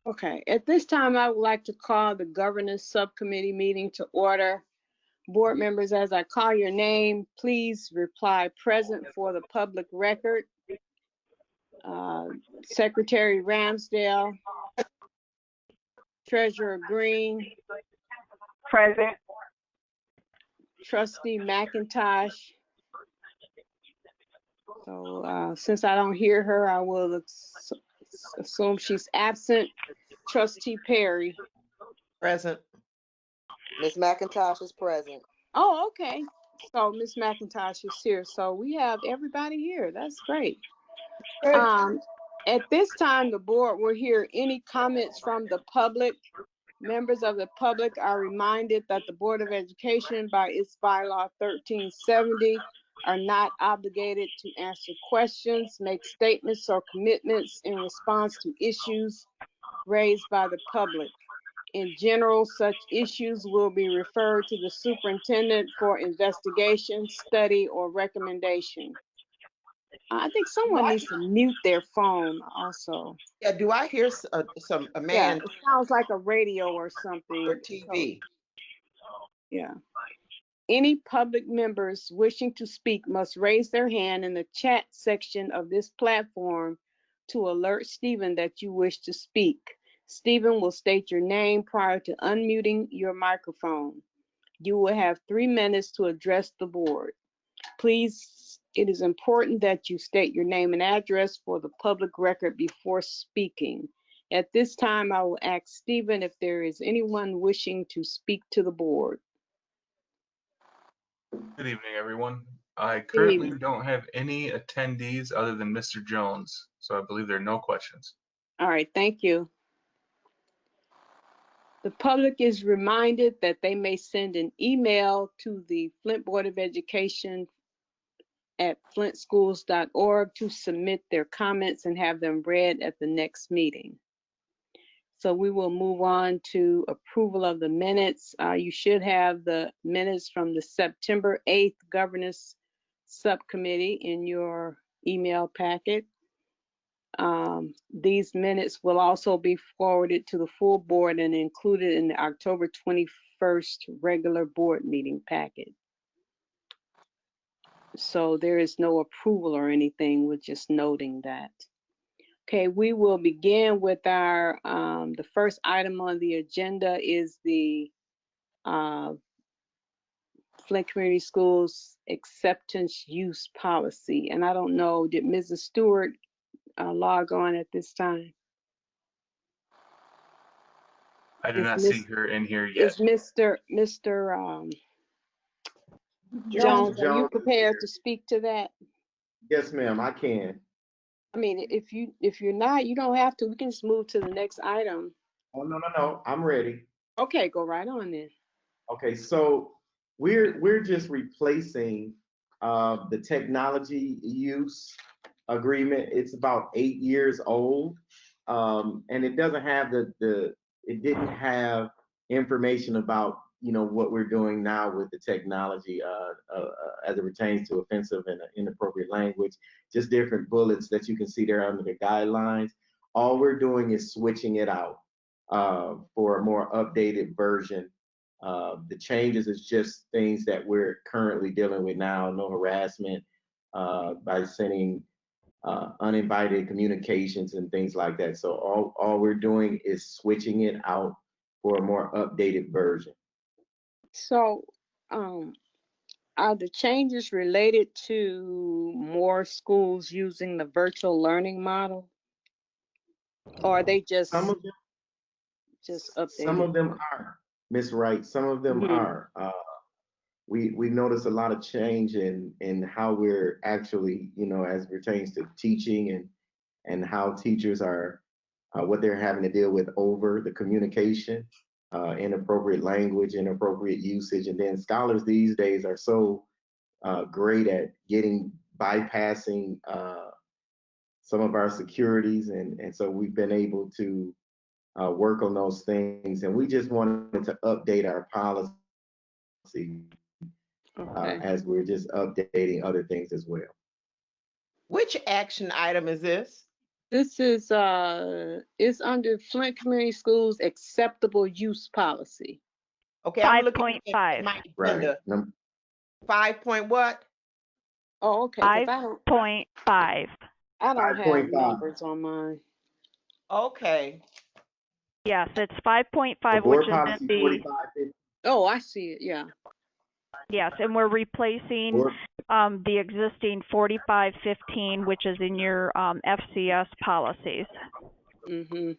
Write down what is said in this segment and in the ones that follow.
Okay, at this time, I would like to call the governance subcommittee meeting to order. Board members, as I call your name, please reply present for the public record. Secretary Ramsdale, Treasurer Green, Present. Trustee McIntosh. So since I don't hear her, I will assume she's absent. Trustee Perry. Present. Ms. McIntosh is present. Oh, okay. So Ms. McIntosh is here. So we have everybody here. That's great. At this time, the board will hear any comments from the public. Members of the public are reminded that the Board of Education, by its bylaw 1370, are not obligated to answer questions, make statements, or commitments in response to issues raised by the public. In general, such issues will be referred to the superintendent for investigation, study, or recommendation. I think someone needs to mute their phone also. Yeah, do I hear a man? Yeah, it sounds like a radio or something. Or TV. Yeah. Any public members wishing to speak must raise their hand in the chat section of this platform to alert Stephen that you wish to speak. Stephen will state your name prior to unmuting your microphone. You will have 3 minutes to address the board. Please, it is important that you state your name and address for the public record before speaking. At this time, I will ask Stephen if there is anyone wishing to speak to the board. Good evening, everyone. I currently don't have any attendees other than Mr. Jones, so I believe there are no questions. All right, thank you. The public is reminded that they may send an email to the Flint Board of Education at flintschools.org to submit their comments and have them read at the next meeting. So we will move on to approval of the minutes. You should have the minutes from the September 8th Governance Subcommittee in your email packet. These minutes will also be forwarded to the full board and included in the October 21st regular board meeting packet. So there is no approval or anything, we're just noting that. Okay, we will begin with our, the first item on the agenda is the Flint Community Schools acceptance use policy. And I don't know, did Mrs. Stewart log on at this time? I do not see her in here yet. Is Mr. Jones, are you prepared to speak to that? Yes, ma'am, I can. I mean, if you're not, you don't have to. We can just move to the next item. Oh, no, I'm ready. Okay, go right on then. Okay, so we're just replacing the technology use agreement. It's about 8 years old, and it doesn't have it didn't have information about what we're doing now with the technology as it pertains to offensive and inappropriate language. Just different bullets that you can see there under the guidelines. All we're doing is switching it out for a more updated version. The changes is just things that we're currently dealing with now. No harassment by sending uninvited communications and things like that. So all we're doing is switching it out for a more updated version. So are the changes related to more schools using the virtual learning model? Or are they just updated? Some of them are, Ms. Wright, some of them are. We noticed a lot of change in how we're actually, as it pertains to teaching and how teachers are, what they're having to deal with over the communication, inappropriate language, inappropriate usage. And then scholars these days are so great at bypassing some of our securities. And so we've been able to work on those things. And we just wanted to update our policy as we're just updating other things as well. Which action item is this? This is it's under Flint Community Schools acceptable use policy. Okay, I'm looking at 5.5. my Right. agenda. 5 point what? Oh, okay, because 5.5. I don't have 5.5. numbers on mine. Okay. Yes, it's The 5.5, which board is in policy the, 45. Oh, I see it, yeah. yes, and we're replacing Board- the existing 4515, which is in your FCS policies. Mm-hmm.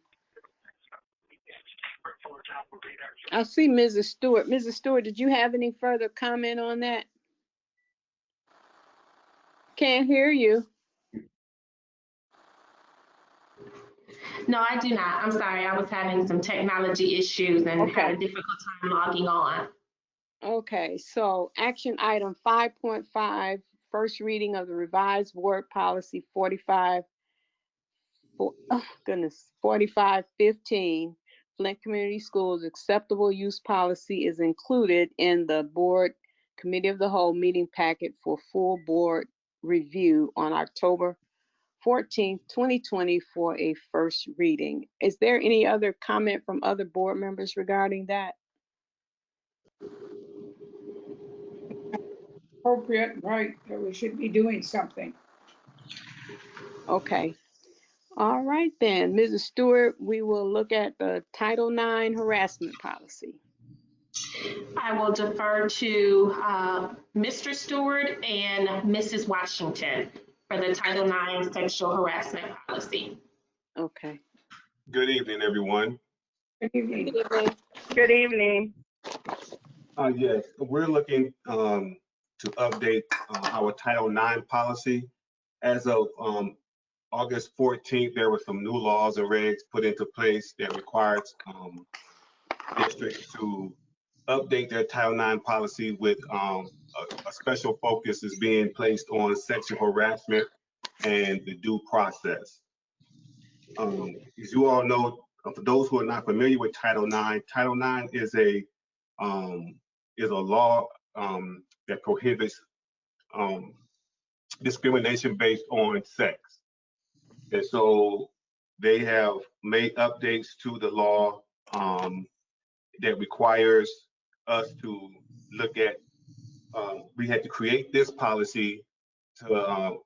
I see Mrs. Stewart. Mrs. Stewart, did you have any further comment on that? Can't hear you. No, I do not. I'm sorry. I was having some technology issues and had a difficult time logging on. Okay, so action item 5.5, first reading of the revised board policy 4515, Flint Community Schools acceptable use policy is included in the board committee of the whole meeting packet for full board review on October 14th, 2020 for a first reading. Is there any other comment from other board members regarding that? Appropriate, right, that we should be doing something. Okay. All right then, Mrs. Stewart, we will look at the Title IX harassment policy. I will defer to Mr. Stewart and Mrs. Washington for the Title IX sexual harassment policy. Okay. Good evening, everyone. Good evening. Good evening. Good evening. Yes, we're looking to update our Title IX policy. As of August 14th, there were some new laws and regs put into place that required districts to update their Title IX policy with a special focus is being placed on sexual harassment and the due process. As you all know, for those who are not familiar with Title IX is a law that prohibits discrimination based on sex. And so they have made updates to the law that requires us to look at, we had to create this policy to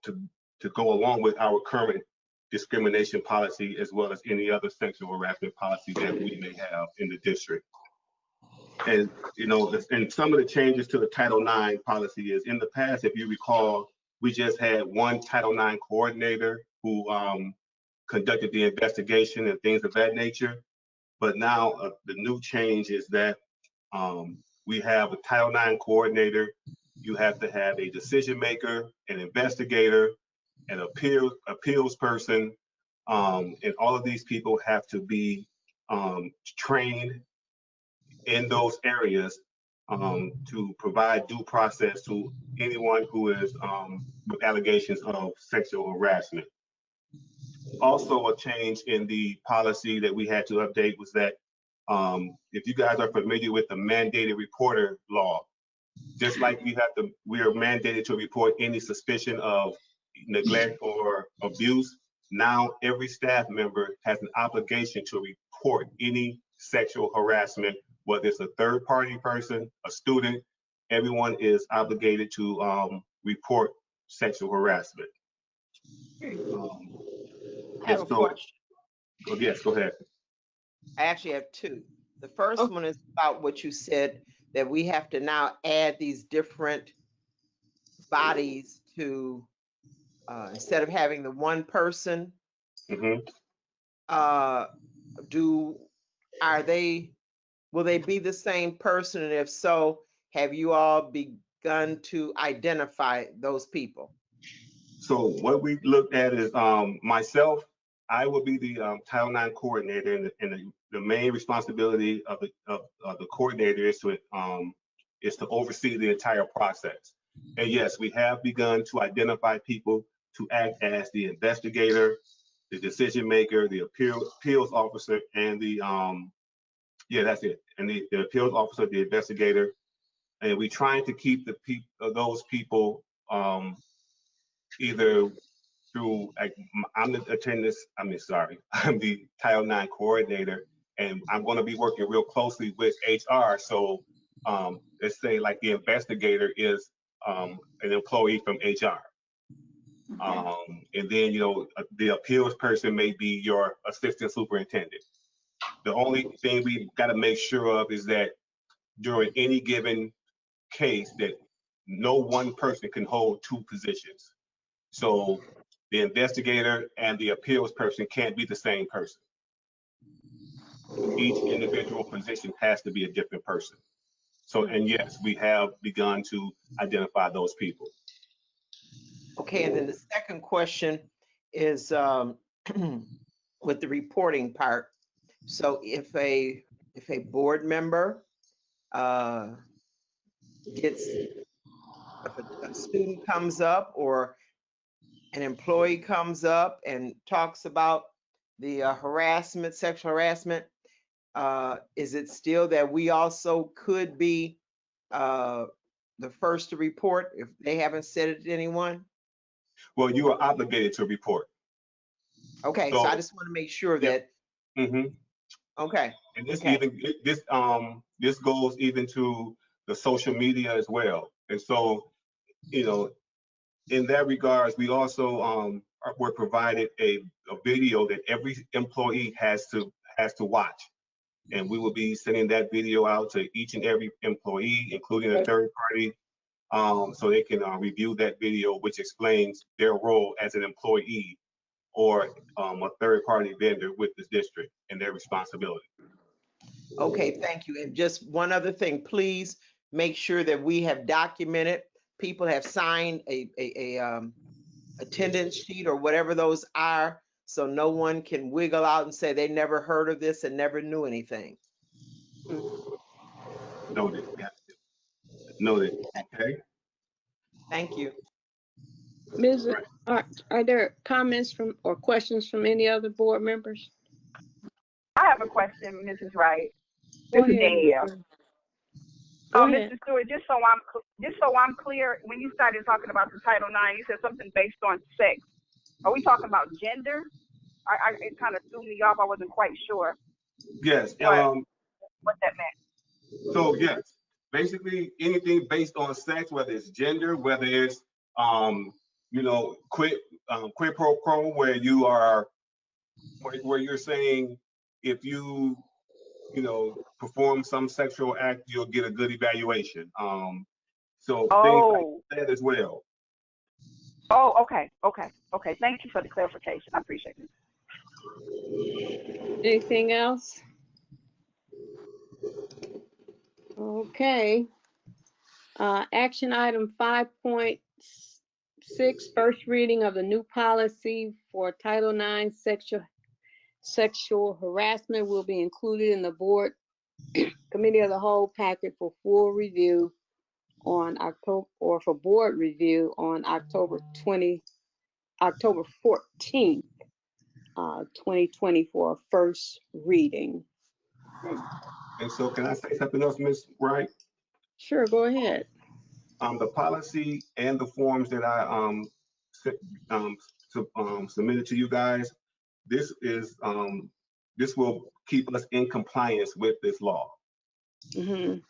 go along with our current discrimination policy, as well as any other sexual harassment policy that we may have in the district. And, you know, and some of the changes to the Title IX policy is, in the past, if you recall, we just had one Title IX coordinator who conducted the investigation and things of that nature. But now the new change is that we have a Title IX coordinator. You have to have a decision maker, an investigator, an appeals person, and all of these people have to be trained in those areas to provide due process to anyone who is with allegations of sexual harassment. Also, a change in the policy that we had to update was that if you guys are familiar with the mandated reporter law, just like we are mandated to report any suspicion of neglect or abuse, now every staff member has an obligation to report any sexual harassment, whether it's a third party person, a student, everyone is obligated to report sexual harassment. I have a question. Yes, go ahead. I actually have two. The first one is about what you said, that we have to now add these different bodies to, instead of having the one person, Mm-hmm. Will they be the same person? And if so, have you all begun to identify those people? So what we looked at is myself, I will be the Title IX coordinator, and the main responsibility of the coordinator is to oversee the entire process. And yes, we have begun to identify people to act as the investigator, the decision maker, the appeals officer, and the that's it. And the appeals officer, the investigator, and we're trying to keep those people either through, like, I'm the attendance, I'm the Title IX coordinator, and I'm going to be working real closely with HR. So let's say like the investigator is an employee from HR. And then, the appeals person may be your assistant superintendent. The only thing we got to make sure of is that during any given case that no one person can hold two positions. So the investigator and the appeals person can't be the same person. Each individual position has to be a different person. So, and yes, we have begun to identify those people. Okay, and then the second question is with the reporting part. So if a board member if a student comes up or an employee comes up and talks about the harassment, sexual harassment, is it still that we also could be the first to report if they haven't said it to anyone? Well, you are obligated to report. Okay, so I just want to make sure that. Okay. And this goes even to the social media as well. And so, in that regards, we also were provided a video that every employee has to watch, and we will be sending that video out to each and every employee, including a third party, so they can review that video, which explains their role as an employee or a third party vendor with this district and their responsibility. Okay, thank you. And just one other thing, please make sure that we have documented, people have signed a attendance sheet or whatever those are, so no one can wiggle out and say they never heard of this and never knew anything. Noted. Yeah. Noted. Okay. Thank you. Ms. Are there comments from or questions from any other board members? I have a question, Mrs. Wright. Go This is ahead. Danielle. Go ahead. Mr. Stewart, just so I'm clear, when you started talking about the Title IX, you said something based on sex. Are we talking about gender? It kind of threw me off. I wasn't quite sure. Yes. What that meant. So yes, basically anything based on sex, whether it's gender, whether it's quid pro quo, where you're saying if you perform some sexual act, you'll get a good evaluation. So things like that as well. Oh, okay. Thank you for the clarification. I appreciate it. Anything else? Okay. Action item 5.6, first reading of the new policy for Title IX sexual harassment will be included in the board committee of the whole packet for full review on October, or for board review on October 14th, 2024, first reading. And so can I say something else, Ms. Wright? Sure, go ahead. The policy and the forms that I submitted to you guys, this will keep us in compliance with this law. Mm-hmm.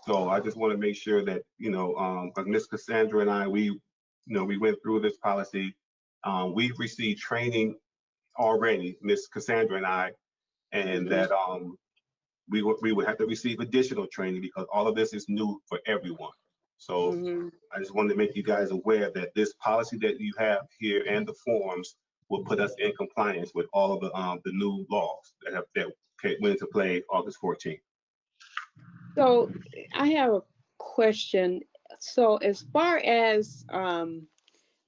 So I just want to make sure that, Ms. Cassandra and I, we went through this policy. We've received training already, Ms. Cassandra and I, and that we would have to receive additional training because all of this is new for everyone. So I just wanted to make you guys aware that this policy that you have here and the forms will put us in compliance with all of the new laws that went into play August 14th. So I have a question. So as far as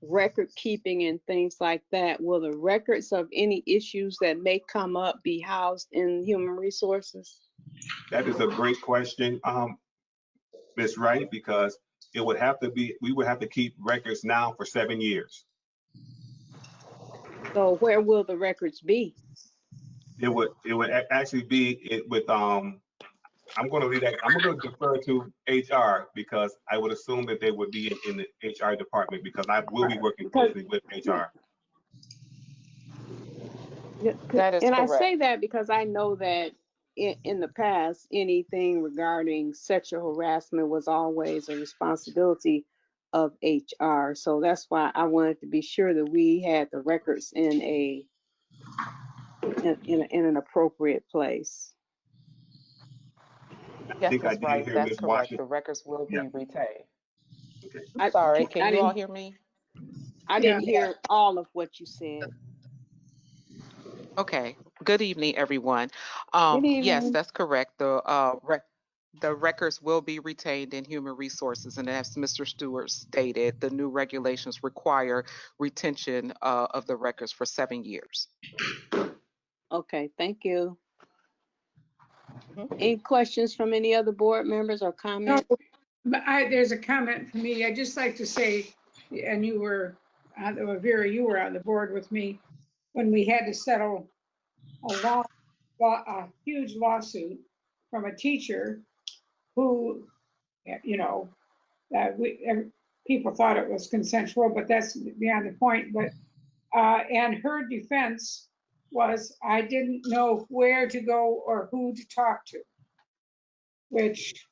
record keeping and things like that, will the records of any issues that may come up be housed in human resources? That is a great question, Ms. Wright, because we would have to keep records now for 7 years. So where will the records be? It would actually be with I'm going to leave that. I'm going to defer to HR because I would assume that they would be in the HR department because I will be working Because closely with HR. That is and I correct. say that because I know that in the past, anything regarding sexual harassment was always a responsibility of HR. So that's why I wanted to be sure that we had the records in an appropriate place. I Yes, think I that's did right. hear That's Ms. correct. The Washington. records will Yeah. be retained. Okay. I Sorry, can you all didn't hear me? I Yeah. didn't hear all of what you said. Okay. Good evening, everyone. Good Yes, evening. that's correct. The records will be retained in human resources, and as Mr. Stewart stated, the new regulations require retention of the records for 7 years. Okay, thank you. Mhm. Any questions from any other board members or No, comments? but there's a comment from me. I'd just like to say, and you were, Vera, you were on the board with me when we had to settle a huge lawsuit from a teacher who, you know, people thought it was consensual, but that's beyond the point. But and her defense was, I didn't know where to go or who to talk to, which,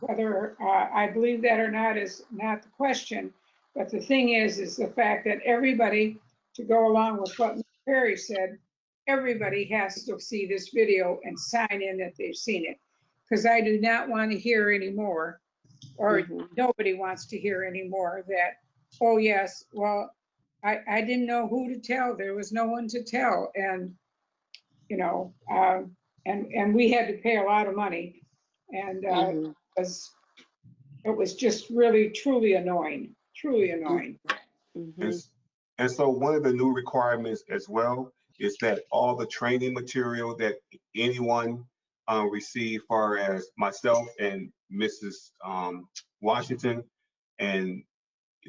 whether I believe that or not is not the question. But the thing is the fact that everybody, to go along with what Ms. Perry said, everybody has to see this video and sign in that they've seen it. Because I do not want to hear anymore, or nobody wants to hear anymore that, oh yes, well, I didn't know who to tell. There was no one to tell. And, you know, and we had to pay a lot of money. And it was just really, truly annoying, truly annoying. And so one of the new requirements as well is that all the training material that anyone receive, far as myself and Mrs. Washington, and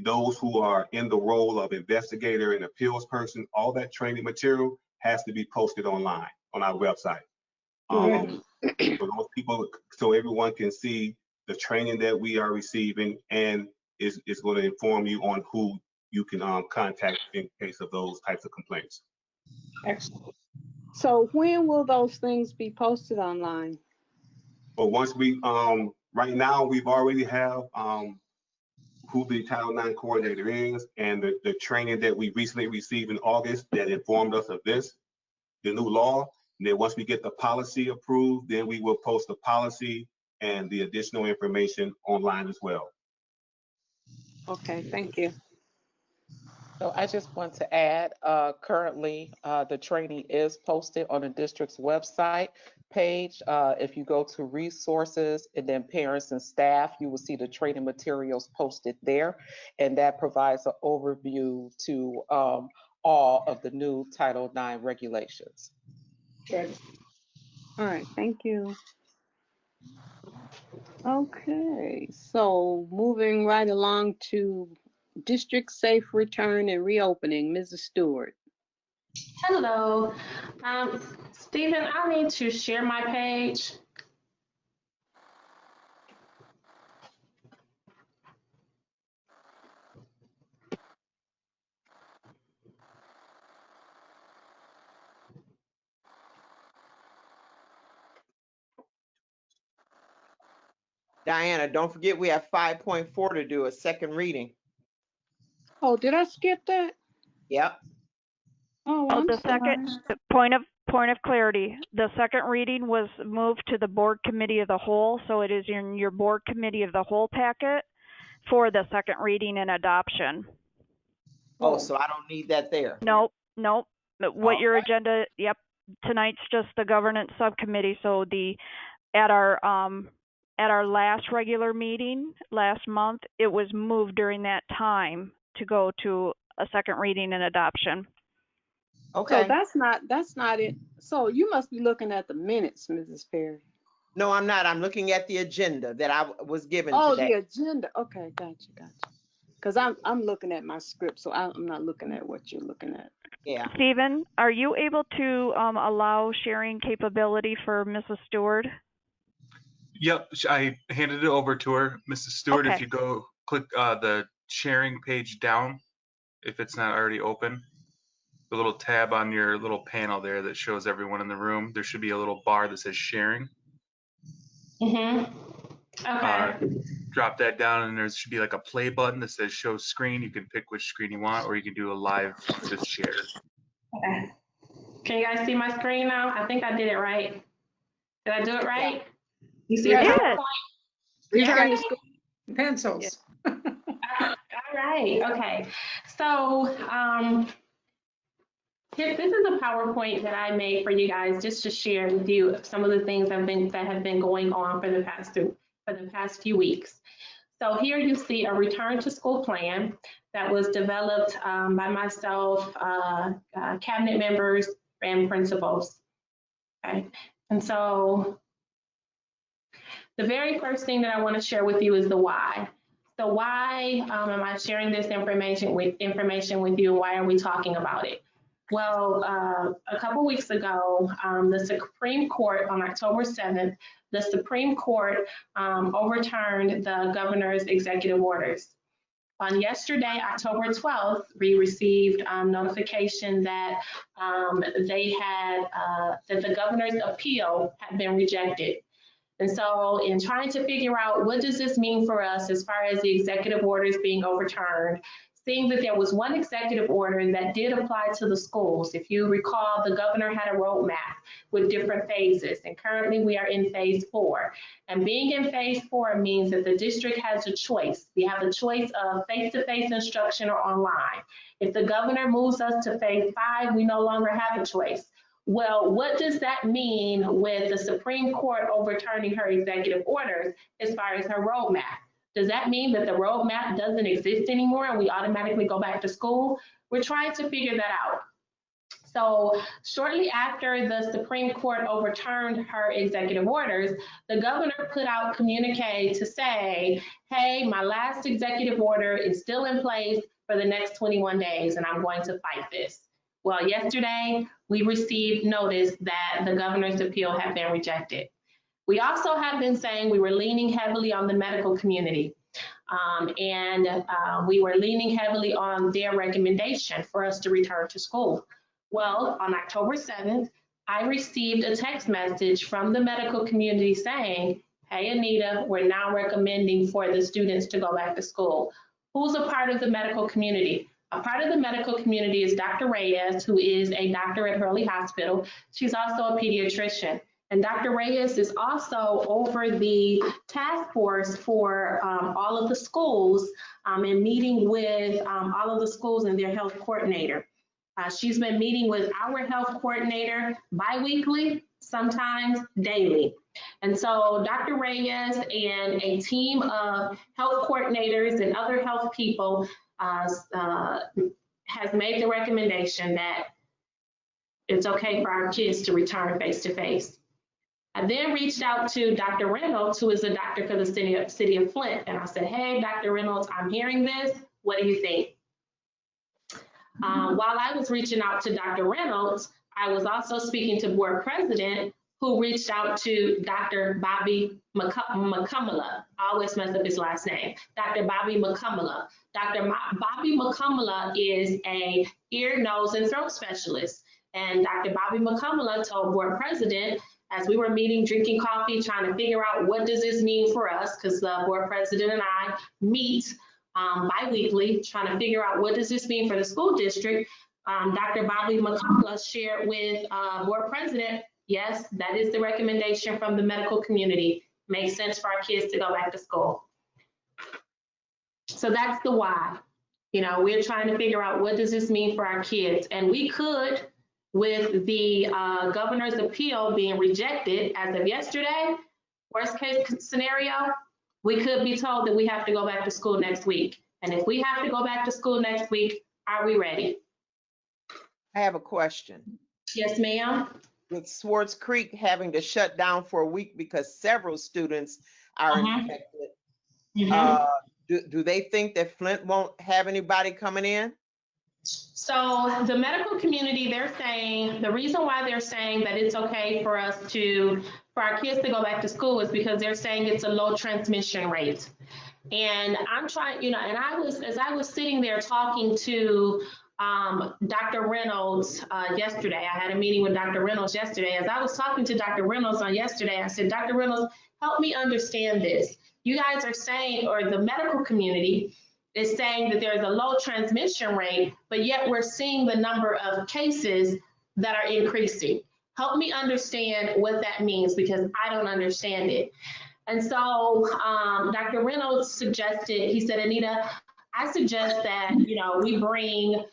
those who are in the role of investigator and appeals person, all that training material has to be posted online on our website. So those people, so everyone can see the training that we are receiving, and is going to inform you on who you can contact in case of those types of complaints. Excellent. So when will those things be posted online? But once we, right now, we've already have who the Title IX coordinator is, and the training that we recently received in August that informed us of this, the new law. And then once we get the policy approved, then we will post the policy and the additional information online as well. Okay, thank you. So I just want to add, currently the training is posted on the district's website page. If you go to resources and then parents and staff, you will see the training materials posted there. And that provides an overview to all of the new Title IX regulations. Good. All right, thank you. Okay, so moving right along to district safe return and reopening, Mrs. Stewart. Hello. Stephen, I need to share my page. Diana, don't forget we have 5.4 to do, a second reading. Oh, did I skip that? Yep. Oh, Oh, I'm the sorry. second point of clarity. The second reading was moved to the board committee of the whole, so it is in your board committee of the whole packet for the second reading and adoption. Oh, so I don't need that there. Nope. What your Okay. agenda? Yep. Tonight's just the governance subcommittee. So at our last regular meeting last month, it was moved during that time to go to a second reading and adoption. Okay. So that's not it. So you must be looking at the minutes, Mrs. Perry. No, I'm not. I'm looking at the agenda that I was given Oh, today. the agenda. Okay, gotcha. Because I'm looking at my script, so I'm not looking at what you're looking at. Yeah. Stephen, are you able to allow sharing capability for Mrs. Stewart? Yep, I handed it over to her. Mrs. Stewart, if Okay. you go click the sharing page down, if it's not already open, the little tab on your little panel there that shows everyone in the room, there should be a little bar that says sharing. Okay. Drop that down and there should be like a play button that says show screen. You can pick which screen you want, or you can do a live to share. Okay. Can you guys see my screen now? I think I did it right. Did I do it right? You see Yeah. my Good. PowerPoint? We've Yeah. got pencils. All right. Okay. So this is a PowerPoint that I made for you guys just to share with you some of the things that have been going on for the past few weeks. So here you see a return to school plan that was developed by myself, cabinet members, and principals. Okay. And so the very first thing that I want to share with you is the why. So why am I sharing this information with you? Why are we talking about it? Well, a couple weeks ago, the Supreme Court on October 7th, the Supreme Court overturned the governor's executive orders. On yesterday, October 12th, we received notification that that the governor's appeal had been rejected. And so in trying to figure out what does this mean for us as far as the executive orders being overturned, seeing that there was one executive order that did apply to the schools. If you recall, the governor had a roadmap with different phases, and currently we are in phase 4. And being in phase 4 means that the district has a choice. We have a choice of face-to-face instruction or online. If the governor moves us to phase 5, we no longer have a choice. Well, what does that mean with the Supreme Court overturning her executive orders as far as her roadmap? Does that mean that the roadmap doesn't exist anymore and we automatically go back to school? We're trying to figure that out. So shortly after the Supreme Court overturned her executive orders, the governor put out a communique to say, hey, my last executive order is still in place for the next 21 days and I'm going to fight this. Well, yesterday we received notice that the governor's appeal had been rejected. We also have been saying we were leaning heavily on the medical community. We were leaning heavily on their recommendation for us to return to school. Well, on October 7th, I received a text message from the medical community saying, hey, Anita, we're now recommending for the students to go back to school. Who's a part of the medical community? A part of the medical community is Dr. Reyes, who is a doctor at Hurley Hospital. She's also a pediatrician. And Dr. Reyes is also over the task force for all of the schools and meeting with all of the schools and their health coordinator. She's been meeting with our health coordinator bi-weekly, sometimes daily. And so Dr. Reyes and a team of health coordinators and other health people has made the recommendation that it's okay for our kids to return face-to-face. I then reached out to Dr. Reynolds, who is a doctor for the city of Flint, and I said, hey, Dr. Reynolds, I'm hearing this. What do you think? While I was reaching out to Dr. Reynolds, I was also speaking to board president, who reached out to Dr. Bobby McCummala. I always mess up his last name. Dr. Bobby McCummala. Bobby McCummala is a ear, nose, and throat specialist. And Dr. Bobby McCummala told board president, as we were meeting, drinking coffee, trying to figure out what does this mean for us, because the board president and I meet bi-weekly, trying to figure out what does this mean for the school district. Dr. Bobby McCummala shared with board president, yes, that is the recommendation from the medical community. Makes sense for our kids to go back to school. So that's the why. You know, we're trying to figure out what does this mean for our kids. And we could, with the governor's appeal being rejected as of yesterday, worst case scenario, we could be told that we have to go back to school next week. And if we have to go back to school next week, are we ready? I have a question. Yes, ma'am. With Swartz Creek having to shut down for a week because several students are infected, do they think that Flint won't have anybody coming in? So the medical community, they're saying, the reason why they're saying that it's okay for us to, for our kids to go back to school is because they're saying it's a low transmission rate. And I'm trying, you know, and as I was sitting there talking to Dr. Reynolds yesterday, I had a meeting with Dr. Reynolds yesterday. As I was talking to Dr. Reynolds on yesterday, I said, Dr. Reynolds, help me understand this. You guys are saying, or the medical community is saying that there's a low transmission rate, but yet we're seeing the number of cases that are increasing. Help me understand what that means, because I don't understand it. And so Dr. Reynolds suggested, he said, Anita, I suggest that, you know, we bring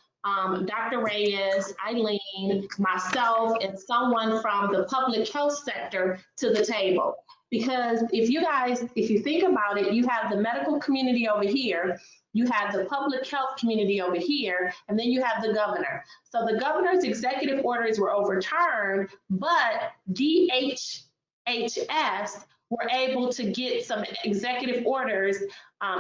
Dr. Reyes, Eileen, myself, and someone from the public health sector to the table. Because if you think about it, you have the medical community over here, you have the public health community over here, and then you have the governor. So the governor's executive orders were overturned, but DHHS were able to get some executive orders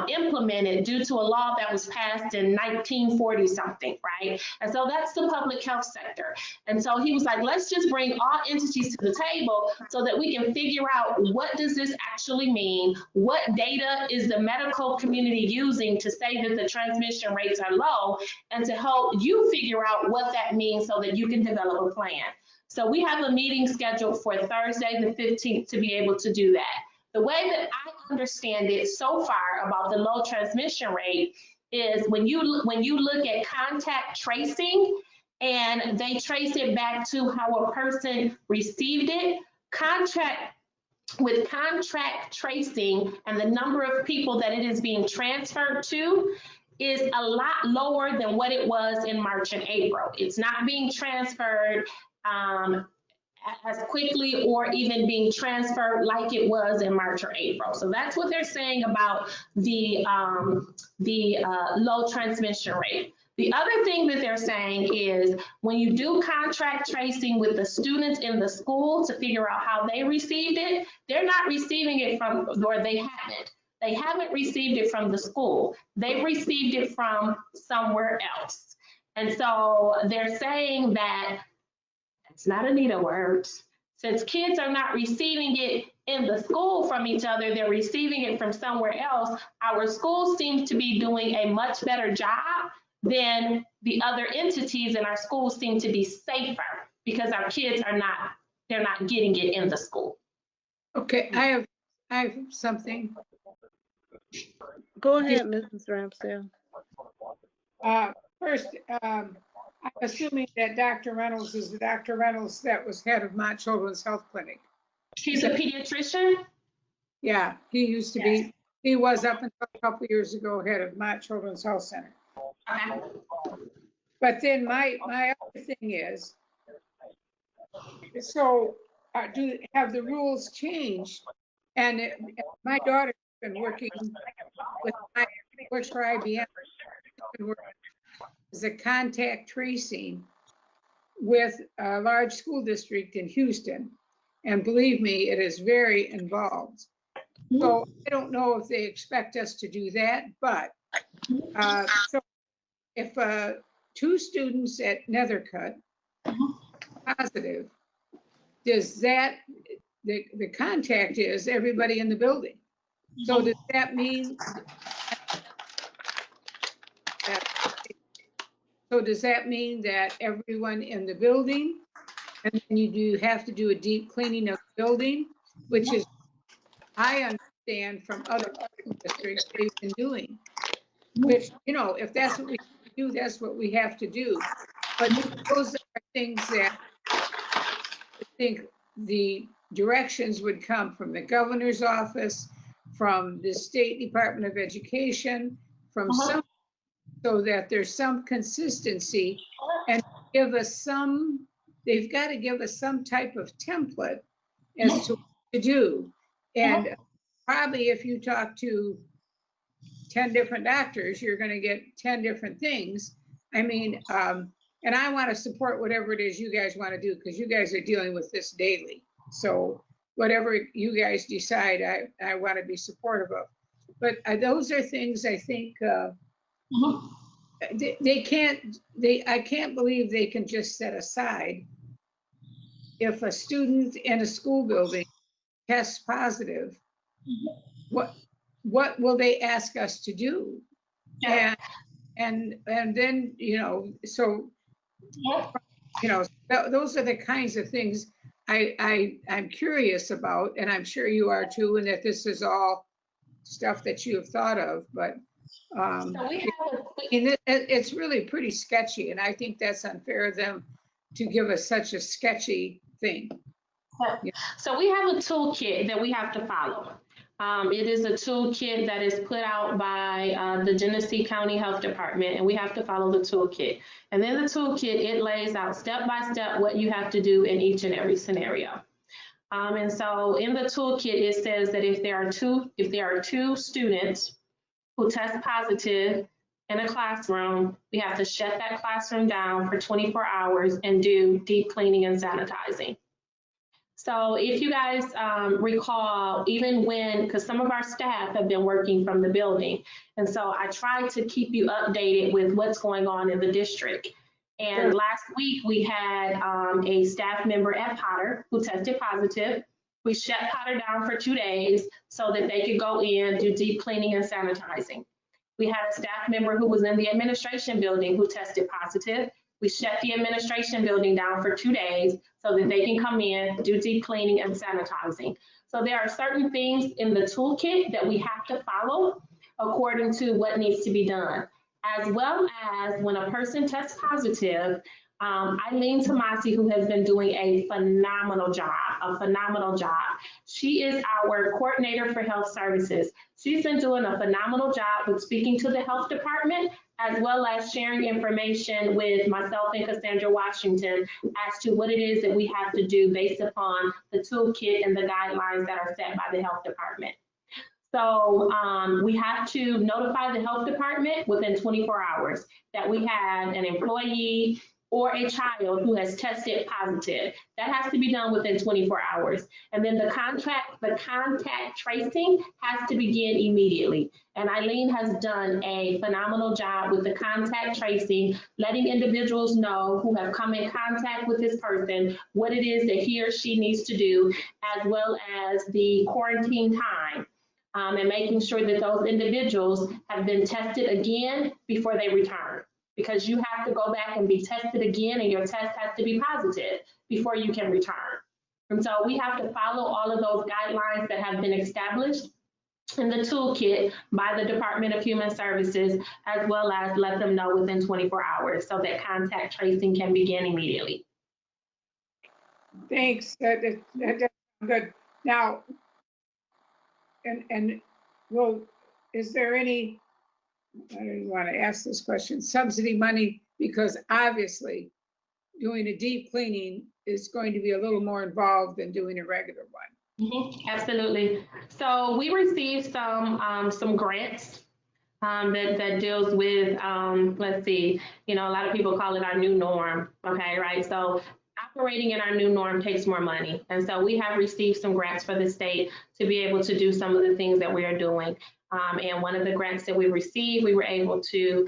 implemented due to a law that was passed in 1940 something, right? And so that's the public health sector. And so he was like, let's just bring all entities to the table so that we can figure out, what does this actually mean? What data is the medical community using to say that the transmission rates are low, and to help you figure out what that means so that you can develop a plan. So we have a meeting scheduled for Thursday, the 15th, to be able to do that. The way that I understand it so far about the low transmission rate is when you look at contact tracing and they trace it back to how a person received it, contact tracing and the number of people that it is being transferred to is a lot lower than what it was in March and April. It's not being transferred as quickly or even being transferred like it was in March or April. So that's what they're saying about the low transmission rate. The other thing that they're saying is when you do contract tracing with the students in the school to figure out how they received it, they're not receiving it from, or they haven't. They haven't received it from the school. They've received it from somewhere else. And so they're saying that, it's not Anita words, since kids are not receiving it in the school from each other, they're receiving it from somewhere else. Our schools seem to be doing a much better job than the other entities, and our schools seem to be safer because our kids are not, they're not getting it in the school. Okay, I have something. Go ahead, Mrs. Ramsdale. First, I'm assuming that Dr. Reynolds is the Dr. Reynolds that was head of Mott Children's Health Clinic. She's a pediatrician? Yeah, he used to be, he was up until a couple years ago head of Mott Children's Health Center. Okay. But then my other thing is, so have the rules changed? And my daughter's been working with, works for IBM, as a contact tracing with a large school district in Houston. And believe me, it is very involved. So I don't know if they expect us to do that, but so if 2 students at Nethercutt positive, does that, the contact is everybody in the building. So does that mean, that everyone in the building, and then you have to do a deep cleaning of the building, which is, I understand from other districts they've been doing, which, you know, if that's what we do, that's what we have to do. But those are things that I think the directions would come from the governor's office, from the State Department of Education, from some, so that there's some consistency, and give us some, they've got to give us some type of template as to what to do. And probably if you talk to 10 different doctors, you're going to get 10 different things. I mean, and I want to support whatever it is you guys want to do, because you guys are dealing with this daily. So whatever you guys decide, I want to be supportive of. But those are things I think they can't, I can't believe they can just set aside if a student in a school building tests positive, what will they ask us to do? Yeah. And then, you know, so, Yeah. you know, those are the kinds of things I'm curious about, and I'm sure you are too, and that this is all stuff that you have thought of, but So we have it's really pretty sketchy, and I think that's unfair of them to give us such a sketchy thing. So we have a toolkit that we have to follow. It is a toolkit that is put out by the Genesee County Health Department, and we have to follow the toolkit. And then the toolkit, it lays out step by step what you have to do in each and every scenario. And so in the toolkit, it says that if there are two students who test positive in a classroom, we have to shut that classroom down for 24 hours and do deep cleaning and sanitizing. So if you guys recall, even when, because some of our staff have been working from the building, and so I tried to keep you updated with what's going on in the district. And last week we had a staff member at Potter who tested positive. We shut Potter down for 2 days so that they could go in, do deep cleaning and sanitizing. We had a staff member who was in the administration building who tested positive. We shut the administration building down for 2 days so that they can come in, do deep cleaning and sanitizing. So there are certain things in the toolkit that we have to follow according to what needs to be done. As well as when a person tests positive, Eileen Tomasi, who has been doing a phenomenal job. She is our coordinator for health services. She's been doing a phenomenal job with speaking to the health department, as well as sharing information with myself and Cassandra Washington as to what it is that we have to do based upon the toolkit and the guidelines that are set by the health department. So we have to notify the health department within 24 hours that we have an employee or a child who has tested positive. That has to be done within 24 hours. And then the contact tracing has to begin immediately. And Eileen has done a phenomenal job with the contact tracing, letting individuals know who have come in contact with this person, what it is that he or she needs to do, as well as the quarantine time. And making sure that those individuals have been tested again before they return. Because you have to go back and be tested again, and your test has to be positive before you can return. And so we have to follow all of those guidelines that have been established in the toolkit by the Department of Human Services, as well as let them know within 24 hours so that contact tracing can begin immediately. Thanks, that's good. Now, well, is there any, I don't want to ask this question, subsidy money, because obviously doing a deep cleaning is going to be a little more involved than doing a regular one. Absolutely. So we received some grants that deals with, let's see, you know, a lot of people call it our new norm, okay, right? So operating in our new norm takes more money. And so we have received some grants for the state to be able to do some of the things that we are doing. And one of the grants that we received, we were able to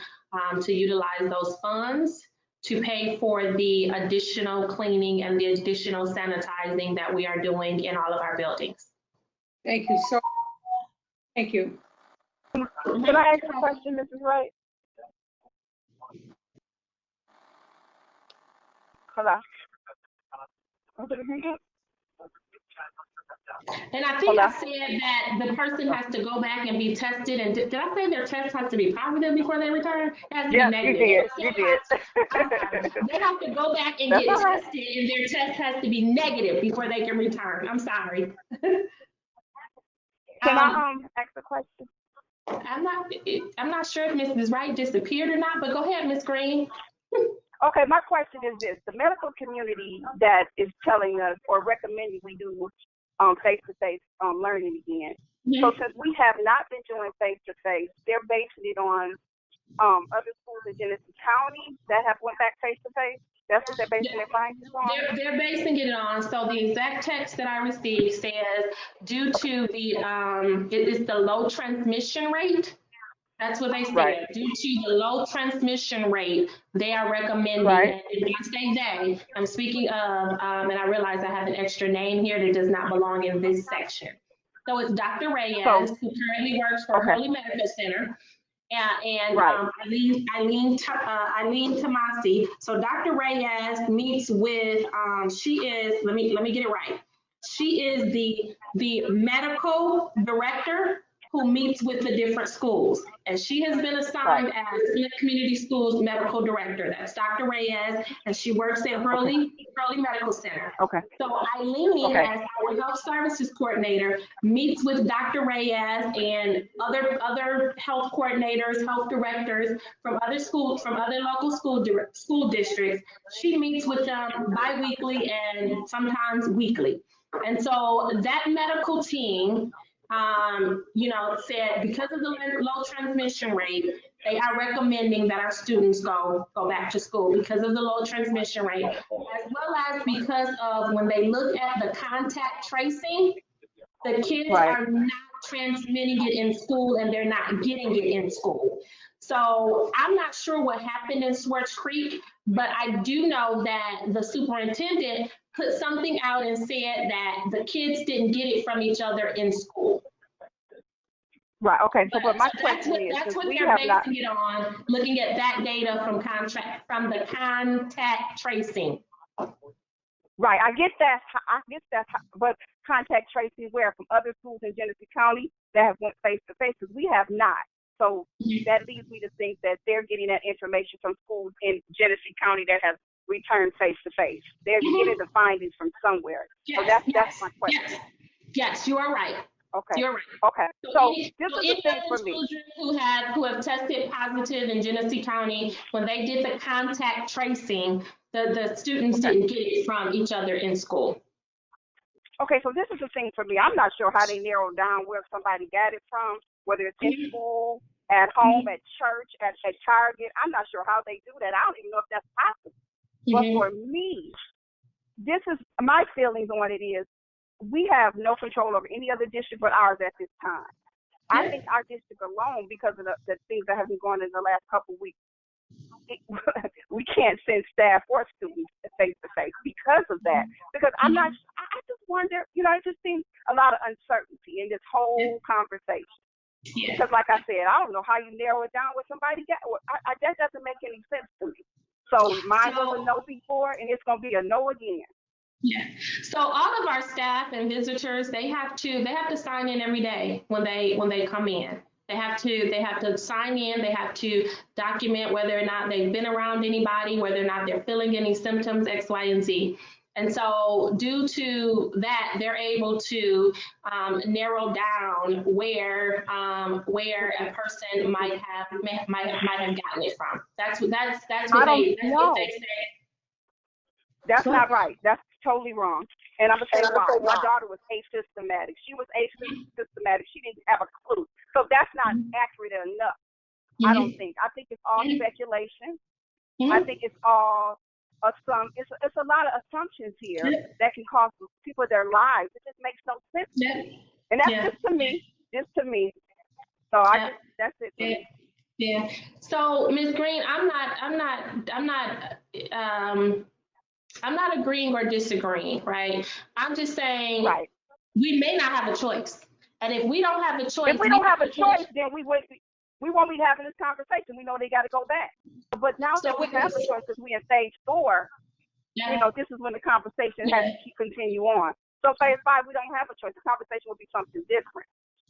utilize those funds to pay for the additional cleaning and the additional sanitizing that we are doing in all of our buildings. Thank you so much. Thank you. Can I ask a question, Mrs. Wright? Hello? And I think I said that the person has to go back and be tested. And did I say their test has to be positive before they return? It has to be negative. You did. They have to go back and get tested, and their test has to be negative before they can return. I'm sorry. Can I ask a question? I'm not sure if Mrs. Wright disappeared or not, but go ahead, Ms. Green. Okay, my question is this. The medical community that is telling us or recommending we do face-to-face learning again. Mm-hmm. So since we have not been doing face-to-face, they're basing it on other schools in Genesee County that have went back face-to-face. That's what they're basing their findings on? They're basing it on, so the exact text that I received says, due to the, it is the low transmission rate, That's what they said. Right. Due to the low transmission rate, they are recommending, Right. and when I say they, I'm speaking of, and I realize I have an extra name here that does not belong in this section. So it's Dr. Reyes, who currently works for Hurley Medical Center, and Eileen Tomasi. So Dr. Reyes meets with, she is, let me get it right. She is the medical director who meets with the different schools. And she has been assigned as Flint Community Schools medical director. That's Dr. Reyes, and she works at Hurley Medical Center. Okay. So Eileen, as our health services coordinator, meets with Dr. Reyes and other health coordinators, health directors from other schools, from other local school districts. She meets with them bi-weekly and sometimes weekly. And so that medical team, said because of the low transmission rate, they are recommending that our students go back to school because of the low transmission rate, as well as because of when they look at the contact tracing, the kids are not transmitting it in school and they're not getting it in school. So I'm not sure what happened in Swartz Creek, but I do know that the superintendent put something out and said that the kids didn't get it from each other in school. Right. Okay. So, but my question is, that's what they're basing it on, looking at that data from the contact tracing. Right. I get that. But contact tracing where from other schools in Genesee County that have went face to face, because we have not. So that leads me to think that they're getting that information from schools in Genesee County that have returned face to face. They're getting the findings from somewhere. Yes, so that's my question. Yes, you are right. Okay. You're right. Okay. So this is the thing for me. Children who have tested positive in Genesee County, when they did the contact tracing, the students didn't get it from each other in school. Okay, so this is the thing for me. I'm not sure how they narrowed down where somebody got it from, whether it's in school, at home, at church, at Target. I'm not sure how they do that. I don't even know if that's possible. But for me, this is my feelings on it is we have no control over any other district but ours at this time. I think our district alone, because of the things that have been going on in the last couple of weeks, we can't send staff or students face to face because of that. Because I just wonder, it just seems a lot of uncertainty in this whole conversation. Yeah. Because like I said, I don't know how you narrow it down with somebody got. That doesn't make any sense to me. So mine was a no before, and it's going to be a no again. Yeah. So all of our staff and visitors, they have to sign in every day when they come in. They have to sign in. They have to document whether or not they've been around anybody, whether or not they're feeling any symptoms, X, Y, and Z. And so due to that, they're able to narrow down where a person might have gotten it from. That's what they say. That's not right. That's totally wrong. And I'm going to say why. My daughter was asymptomatic. She was asymptomatic. She didn't have a clue. So that's not accurate enough. I don't think. I think it's all speculation. I think it's all it's a lot of assumptions here that can cost people their lives. It just makes no sense to me. And that's just to me. So that's it for me. Yeah. So Ms. Green, I'm not agreeing or disagreeing, right? I'm just saying we may not have a choice. And if we don't have a choice, then we won't be having this conversation. We know they got to go back. But now that we have a choice because we in phase 4, this is when the conversation has to continue on. So phase 5, we don't have a choice. The conversation will be something different.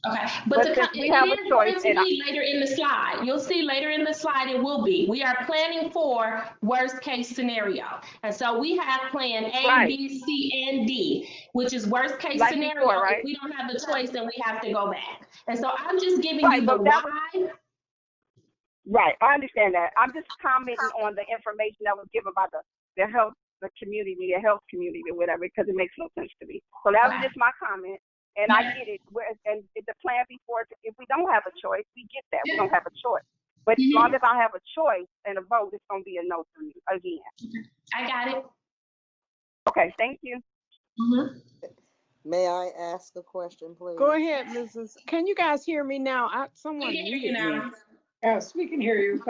Okay, but we have a choice. Later in the slide, you'll see later in the slide it will be. We are planning for worst case scenario, and so we have plan A, B, C, and D, which is worst case scenario. Before, if we don't have the choice, then we have to go back. And so I'm just giving you the why. Right, I understand that. I'm just commenting on the information that was given by the health community, or whatever, because it makes no sense to me. So that was just my comment. And I get it. And the plan before, if we don't have a choice, we get that. We don't have a choice. But as long as I have a choice and a vote, it's going to be a no for me again. I got it. Okay, thank you. May I ask a question, please? Go ahead, Mrs. Can you guys hear me now? Someone muted me. Yes, we can hear you.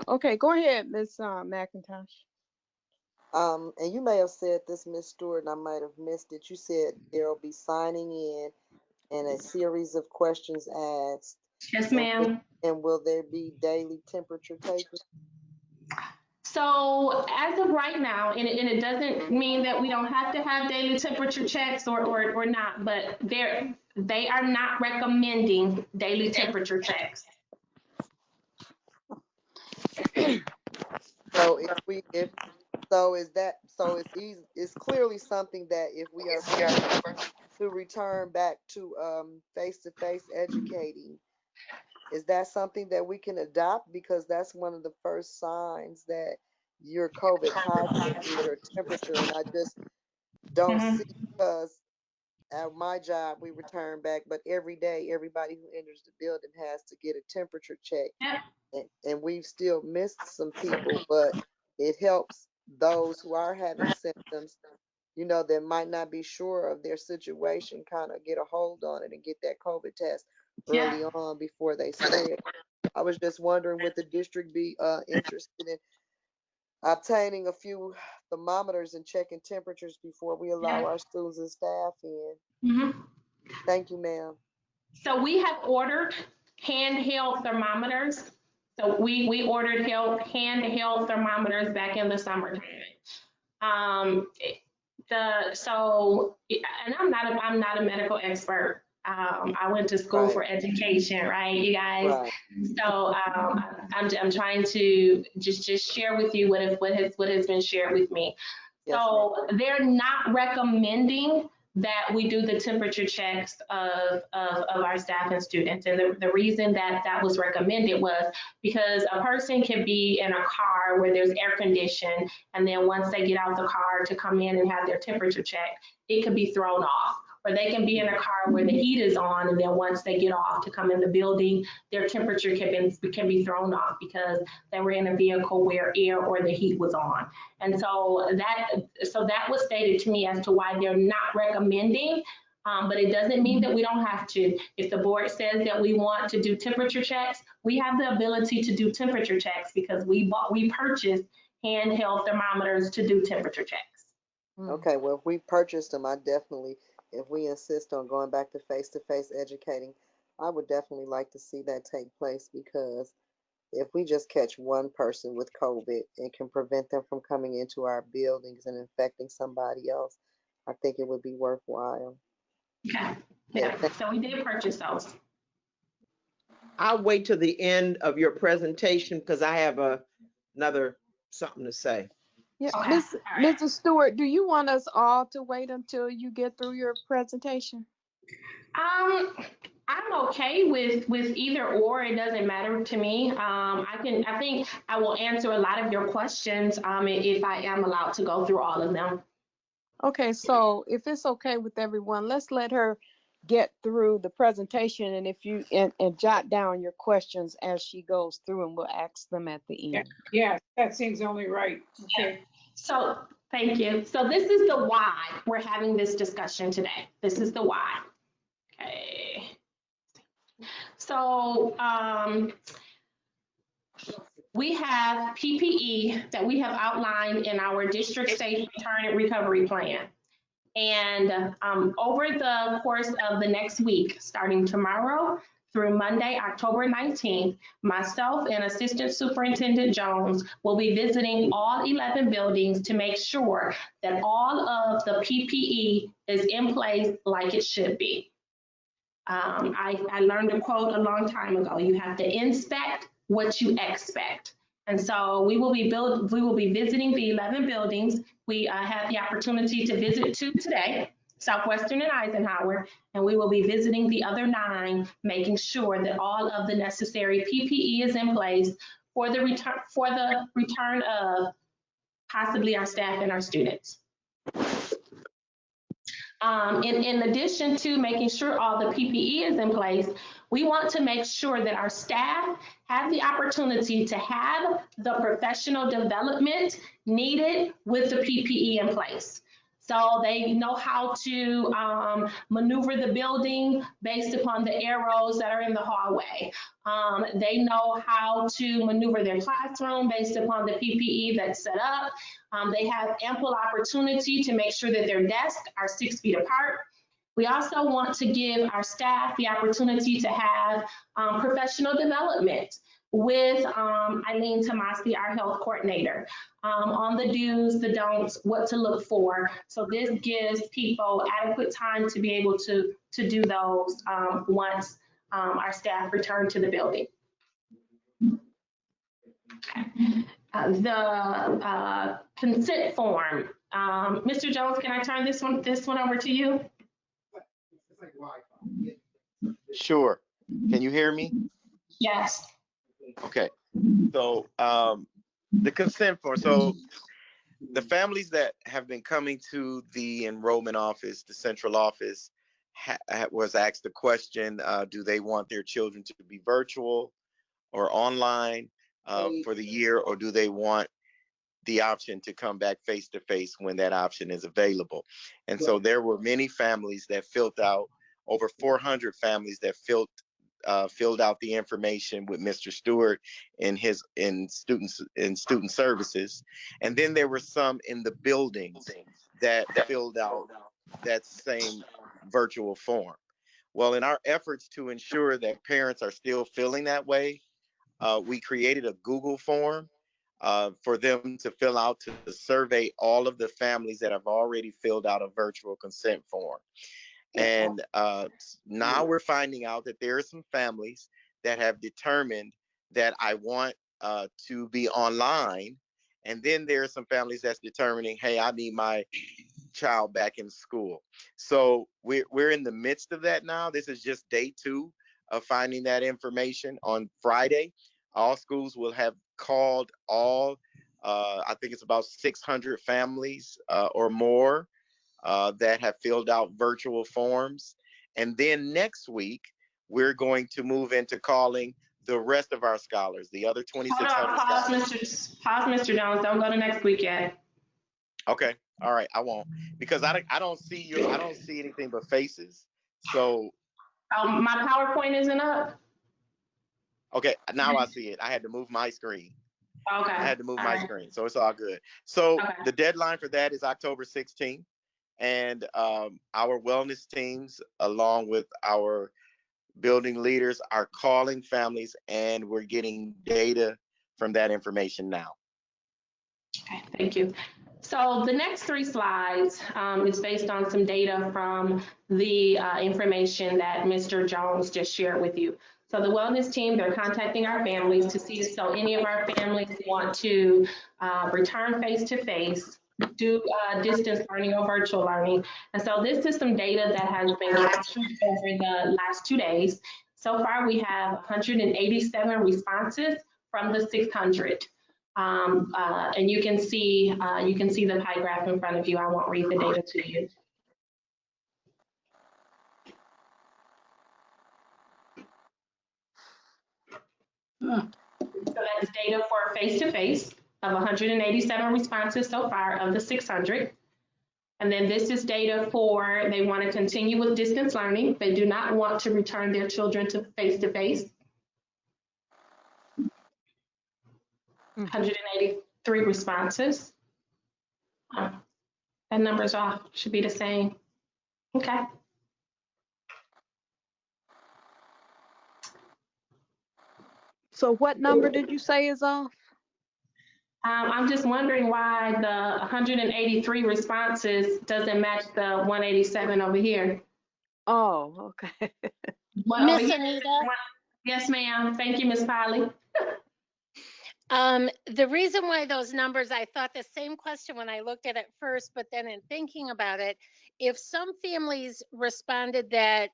Okay, go ahead, Ms. McIntosh. And you may have said this, Miss Stewart, and I might have missed it. You said there'll be signing in and a series of questions asked. Yes, ma'am. And will there be daily temperature taking? So as of right now, and it doesn't mean that we don't have to have daily temperature checks or not, but they are not recommending daily temperature checks. So it's clearly something that if we are to return back to face-to-face educating, is that something that we can adopt? Because that's one of the first signs that you're COVID positive, is your temperature. And I just don't see, because at my job we return back, but every day everybody who enters the building has to get a temperature check. And we've still missed some people, but it helps those who are having symptoms, that might not be sure of their situation, kind of get a hold on it and get that COVID test early on before they spread. I was just wondering, would the district be interested in obtaining a few thermometers and checking temperatures before we allow our students and staff in? Thank you, ma'am. So we have ordered handheld thermometers. So we ordered handheld thermometers back in the summertime. And I'm not a medical expert. I went to school for education, right, you guys? Right. So I'm trying to just share with you what has been shared with me. Yes, so they're not recommending that we do the temperature checks of our staff and students. And the reason that was recommended was because a person can be in a car where there's air conditioning, and then once they get out the car to come in and have their temperature check, it could be thrown off. Or they can be in a car where the heat is on, and then once they get off to come in the building, their temperature can be thrown off because they were in a vehicle where air or the heat was on. And so that was stated to me as to why they're not recommending, but it doesn't mean that we don't have to. If the board says that we want to do temperature checks, we have the ability to do temperature checks because we purchased handheld thermometers to do temperature checks. Okay, well, if we purchased them, if we insist on going back to face-to-face educating, I would definitely like to see that take place, because if we just catch one person with COVID and can prevent them from coming into our buildings and infecting somebody else, I think it would be worthwhile. Okay, yeah, so we did purchase those. I'll wait till the end of your presentation because I have another something to say. Yeah, Okay. Mrs. Stewart, do you want us all to wait until you get through your presentation? I'm okay with either or. It doesn't matter to me. I think I will answer a lot of your questions if I am allowed to go through all of them. Okay, so if it's okay with everyone, let's let her get through the presentation, and if you and jot down your questions as she goes through, and we'll ask them at the end. Yeah, that seems only right. Okay. So thank you. So this is the why we're having this discussion today. This is the why. Okay. So we have PPE that we have outlined in our district state return and recovery plan. And over the course of the next week, starting tomorrow through Monday, October 19th, myself and Assistant Superintendent Jones will be visiting all 11 buildings to make sure that all of the PPE is in place like it should be. I learned a quote a long time ago: you have to inspect what you expect. And so we will be visiting the 11 buildings. We had the opportunity to visit 2 today, Southwestern and Eisenhower, and we will be visiting the other 9, making sure that all of the necessary PPE is in place for the return of possibly our staff and our students. In addition to making sure all the PPE is in place, we want to make sure that our staff have the opportunity to have the professional development needed with the PPE in place. So they know how to maneuver the building based upon the arrows that are in the hallway. They know how to maneuver their classroom based upon the PPE that's set up. They have ample opportunity to make sure that their desks are 6 feet apart. We also want to give our staff the opportunity to have professional development with Eileen Tomasi, our health coordinator, on the do's, the don'ts, what to look for. So this gives people adequate time to be able to do those once our staff return to the building. The consent form. Mr. Jones, can I turn this one over to you? Sure. Can you hear me? Yes. Okay. So the consent form. So the families that have been coming to the enrollment office, the central office, was asked the question, do they want their children to be virtual or online for the year, or do they want the option to come back face to face when that option is available? And so there were many families that filled out, over 400 families that filled out the information with Mr. Stewart in student services. And then there were some in the buildings that filled out that same virtual form. Well, in our efforts to ensure that parents are still feeling that way, we created a Google form for them to fill out to survey all of the families that have already filled out a virtual consent form. And now we're finding out that there are some families that have determined that I want to be online. And then there are some families that's determining, hey, I need my child back in school. So we're in the midst of that now. This is just day 2 of finding that information. On Friday, all schools will have called all, I think it's about 600 families or more that have filled out virtual forms. And then next week, we're going to move into calling the rest of our scholars, the other 2,600 scholars. Pause, Mr. Jones. Don't go to next week yet. Okay. All right. I won't, because I don't see anything but faces. So. My PowerPoint isn't up. Okay. Now I see it. I had to move my screen. Okay. I had to move my screen. So it's all good. So the deadline for that is October 16th. And our wellness teams, along with our building leaders, are calling families, and we're getting data from that information now. Okay, thank you. So the next 3 slides is based on some data from the information that Mr. Jones just shared with you. So the wellness team, they're contacting our families to see if any of our families want to return face-to-face, do distance learning or virtual learning. And so this is some data that has been captured over the last 2 days. So far, we have 187 responses from the 600. And you can see the pie graph in front of you. I won't read the data to you. So that's data for face-to-face of 187 responses so far of the 600. And then this is data for they want to continue with distance learning. They do not want to return their children to face-to-face. 183 responses. That number's off, should be the same. Okay. So what number did you say is off? I'm just wondering why the 183 responses doesn't match the 187 over here. Oh, okay. Miss Anita? Yes, ma'am. Thank you, Miss Polly. The reason why those numbers, I thought the same question when I looked at it first, but then in thinking about it, if some families responded that,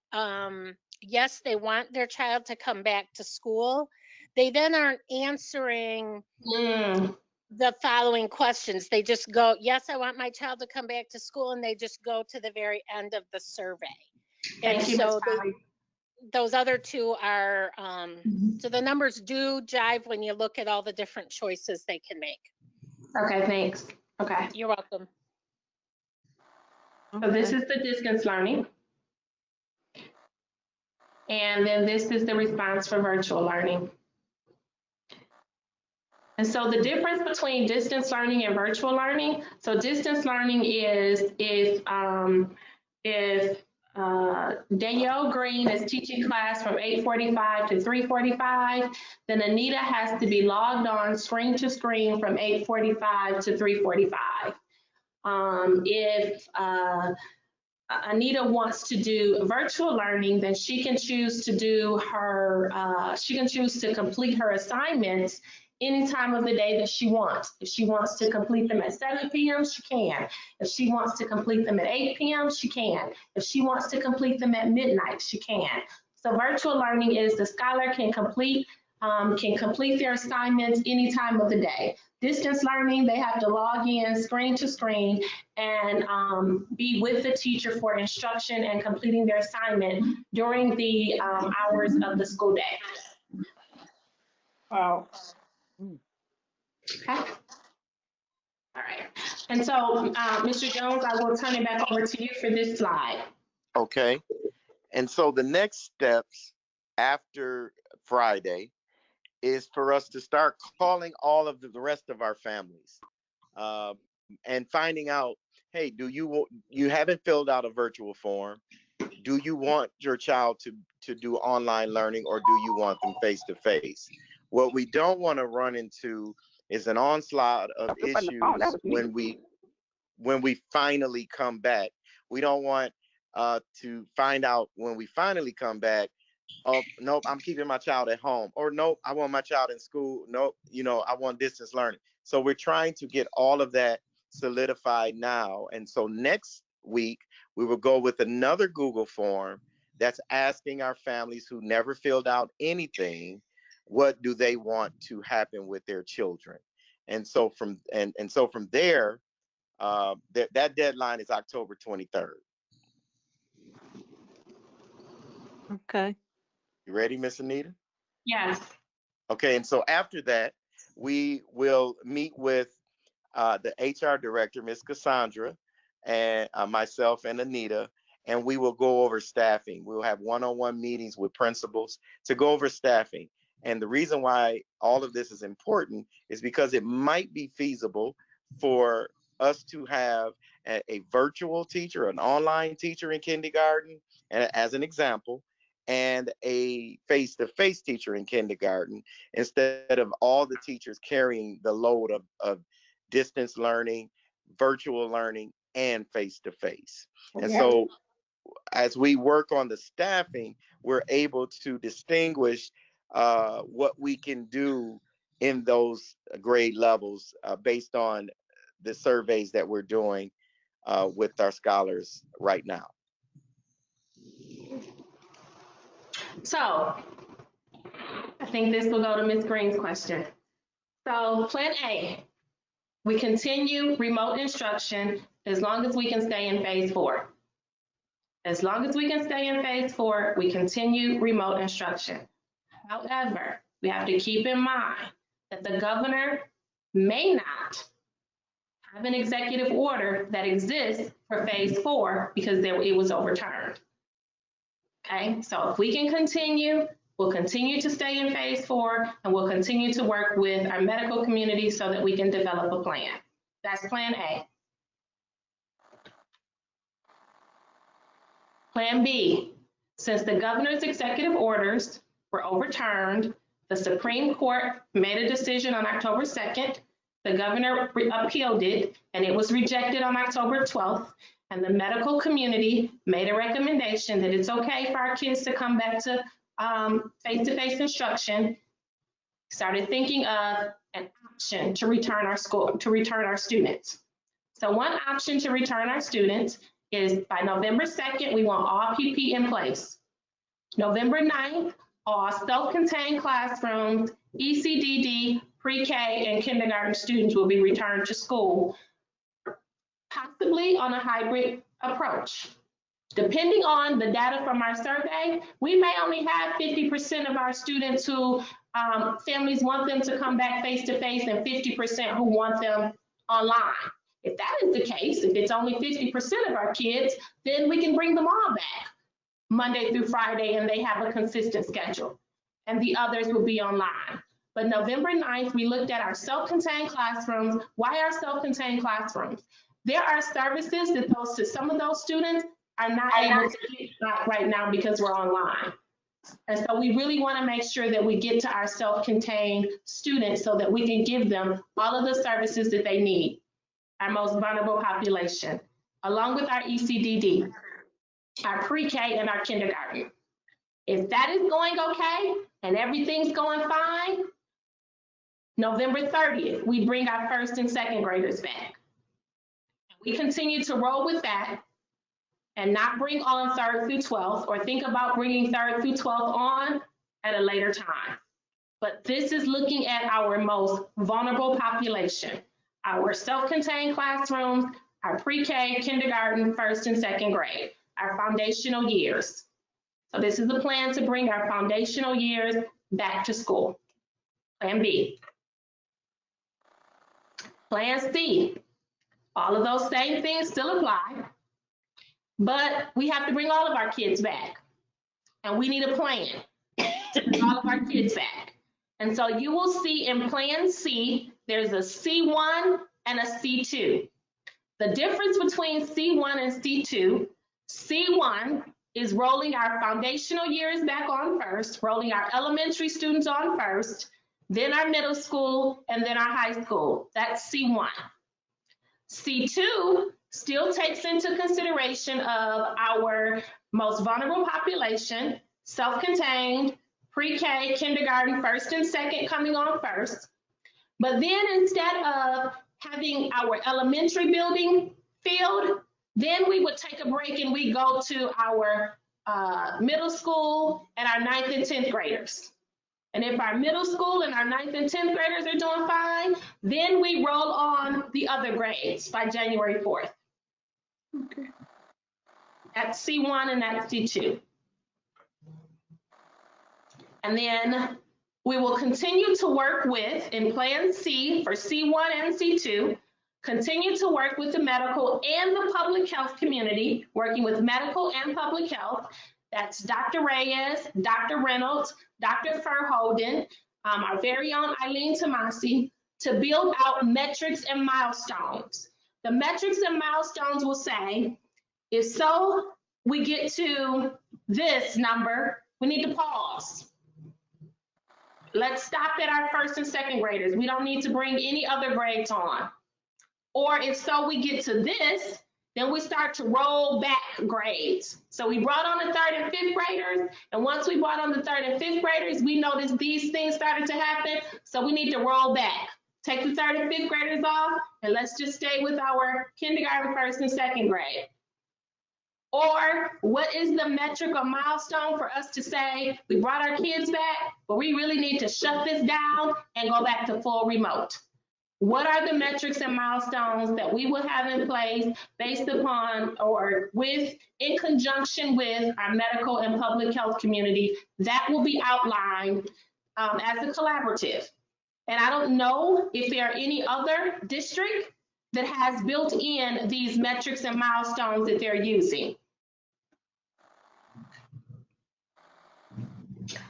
yes, they want their child to come back to school, they then aren't answering the following questions. They just go, yes, I want my child to come back to school, and they just go to the very end of the survey. And so those other 2 are, so the numbers do jive when you look at all the different choices they can make. Okay, thanks. Okay. You're welcome. So this is the distance learning. And then this is the response for virtual learning. And so the difference between distance learning and virtual learning, so distance learning is if Danielle Green is teaching class from 8:45 to 3:45, then Anita has to be logged on screen to screen from 8:45 to 3:45. If Anita wants to do virtual learning, then she can choose to do her, she can choose to complete her assignments any time of the day that she wants. If she wants to complete them at 7 p.m., she can. If she wants to complete them at 8 p.m., she can. If she wants to complete them at midnight, she can. So virtual learning is the scholar can complete their assignments any time of the day. Distance learning, they have to log in screen to screen and be with the teacher for instruction and completing their assignment during the hours of the school day. Wow. Okay. All right. And so, Mr. Jones, I will turn it back over to you for this slide. Okay. And so the next steps after Friday is for us to start calling all of the rest of our families and finding out, hey, you haven't filled out a virtual form? Do you want your child to do online learning, or do you want them face to face? What we don't want to run into is an onslaught of issues when we finally come back. We don't want to find out when we finally come back, oh, nope, I'm keeping my child at home, or nope, I want my child in school. Nope, I want distance learning. So we're trying to get all of that solidified now. And so next week, we will go with another Google form that's asking our families who never filled out anything, what do they want to happen with their children? And so from there, that deadline is October 23rd. Okay. You ready, Miss Anita? Yes. Okay, and so after that, we will meet with the HR director, Miss Cassandra, and myself and Anita, and we will go over staffing. We'll have one-on-one meetings with principals to go over staffing. And the reason why all of this is important is because it might be feasible for us to have a virtual teacher, an online teacher in kindergarten, and as an example, and a face-to-face teacher in kindergarten, instead of all the teachers carrying the load of distance learning, virtual learning, and face-to-face. And so as we work on the staffing, we're able to distinguish what we can do in those grade levels based on the surveys that we're doing with our scholars right now. So I think this will go to Ms. Green's question. So Plan A, we continue remote instruction as long as we can stay in phase 4. As long as we can stay in phase 4, we continue remote instruction. However, we have to keep in mind that the governor may not have an executive order that exists for phase 4 because it was overturned. Okay, so if we can continue, we'll continue to stay in phase 4, and we'll continue to work with our medical community so that we can develop a plan. That's Plan A. Plan B, since the governor's executive orders were overturned, the Supreme Court made a decision on October 2nd. The governor appealed it, and it was rejected on October 12th. And the medical community made a recommendation that it's okay for our kids to come back to face-to-face instruction. Started thinking of an option to return our students. So one option to return our students is by November 2nd, we want all PP in place. November 9th, all self-contained classrooms, ECDD, pre-K, and kindergarten students will be returned to school, possibly on a hybrid approach. Depending on the data from our survey, we may only have 50% of our students who families want them to come back face-to-face and 50% who want them online. If that is the case, if it's only 50% of our kids, then we can bring them all back Monday through Friday and they have a consistent schedule, and the others will be online. But November 9th, we looked at our self-contained classrooms. Why our self-contained classrooms? There are services that some of those students are not able to get right now because we're online. And so we really want to make sure that we get to our self-contained students so that we can give them all of the services that they need, our most vulnerable population, along with our ECDD, our pre-K and our kindergarten. If that is going okay and everything's going fine, November 30th, we bring our first and second graders back. We continue to roll with that and not bring on 3rd through 12th, or think about bringing 3rd through 12th on at a later time. But this is looking at our most vulnerable population, our self-contained classrooms, our pre-K, kindergarten, first and second grade, our foundational years. So this is the plan to bring our foundational years back to school. Plan B. Plan C, all of those same things still apply, but we have to bring all of our kids back. And we need a plan to bring all of our kids back. And so you will see in Plan C, there's a C1 and a C2. The difference between C1 and C2, C1 is rolling our foundational years back on first, rolling our elementary students on first, then our middle school, and then our high school. That's C1. C2 still takes into consideration of our most vulnerable population, self-contained, pre-K, kindergarten, first and second coming on first. But then instead of having our elementary building filled, then we would take a break and we go to our middle school and our 9th and 10th graders. And if our middle school and our 9th and 10th graders are doing fine, then we roll on the other grades by January 4th. Okay. That's C1 and that's C2. And then we will continue to work with, in Plan C for C1 and C2, continue to work with the medical and the public health community, working with medical and public health. That's Dr. Reyes, Dr. Reynolds, Dr. Verhoeven, our very own Eileen Tomasi, to build out metrics and milestones. The metrics and milestones will say, if so, we get to this number, we need to pause. Let's stop at our first and second graders. We don't need to bring any other grades on. Or if so, we get to this, then we start to roll back grades. So we brought on the 3rd and 5th graders, and once we brought on the 3rd and 5th graders, we noticed these things started to happen, so we need to roll back. Take the 3rd and 5th graders off, and let's just stay with our kindergarten, first and second grade. Or what is the metric or milestone for us to say, we brought our kids back, but we really need to shut this down and go back to full remote? What are the metrics and milestones that we will have in place based upon or in conjunction with our medical and public health community that will be outlined as a collaborative? And I don't know if there are any other district that has built in these metrics and milestones that they're using.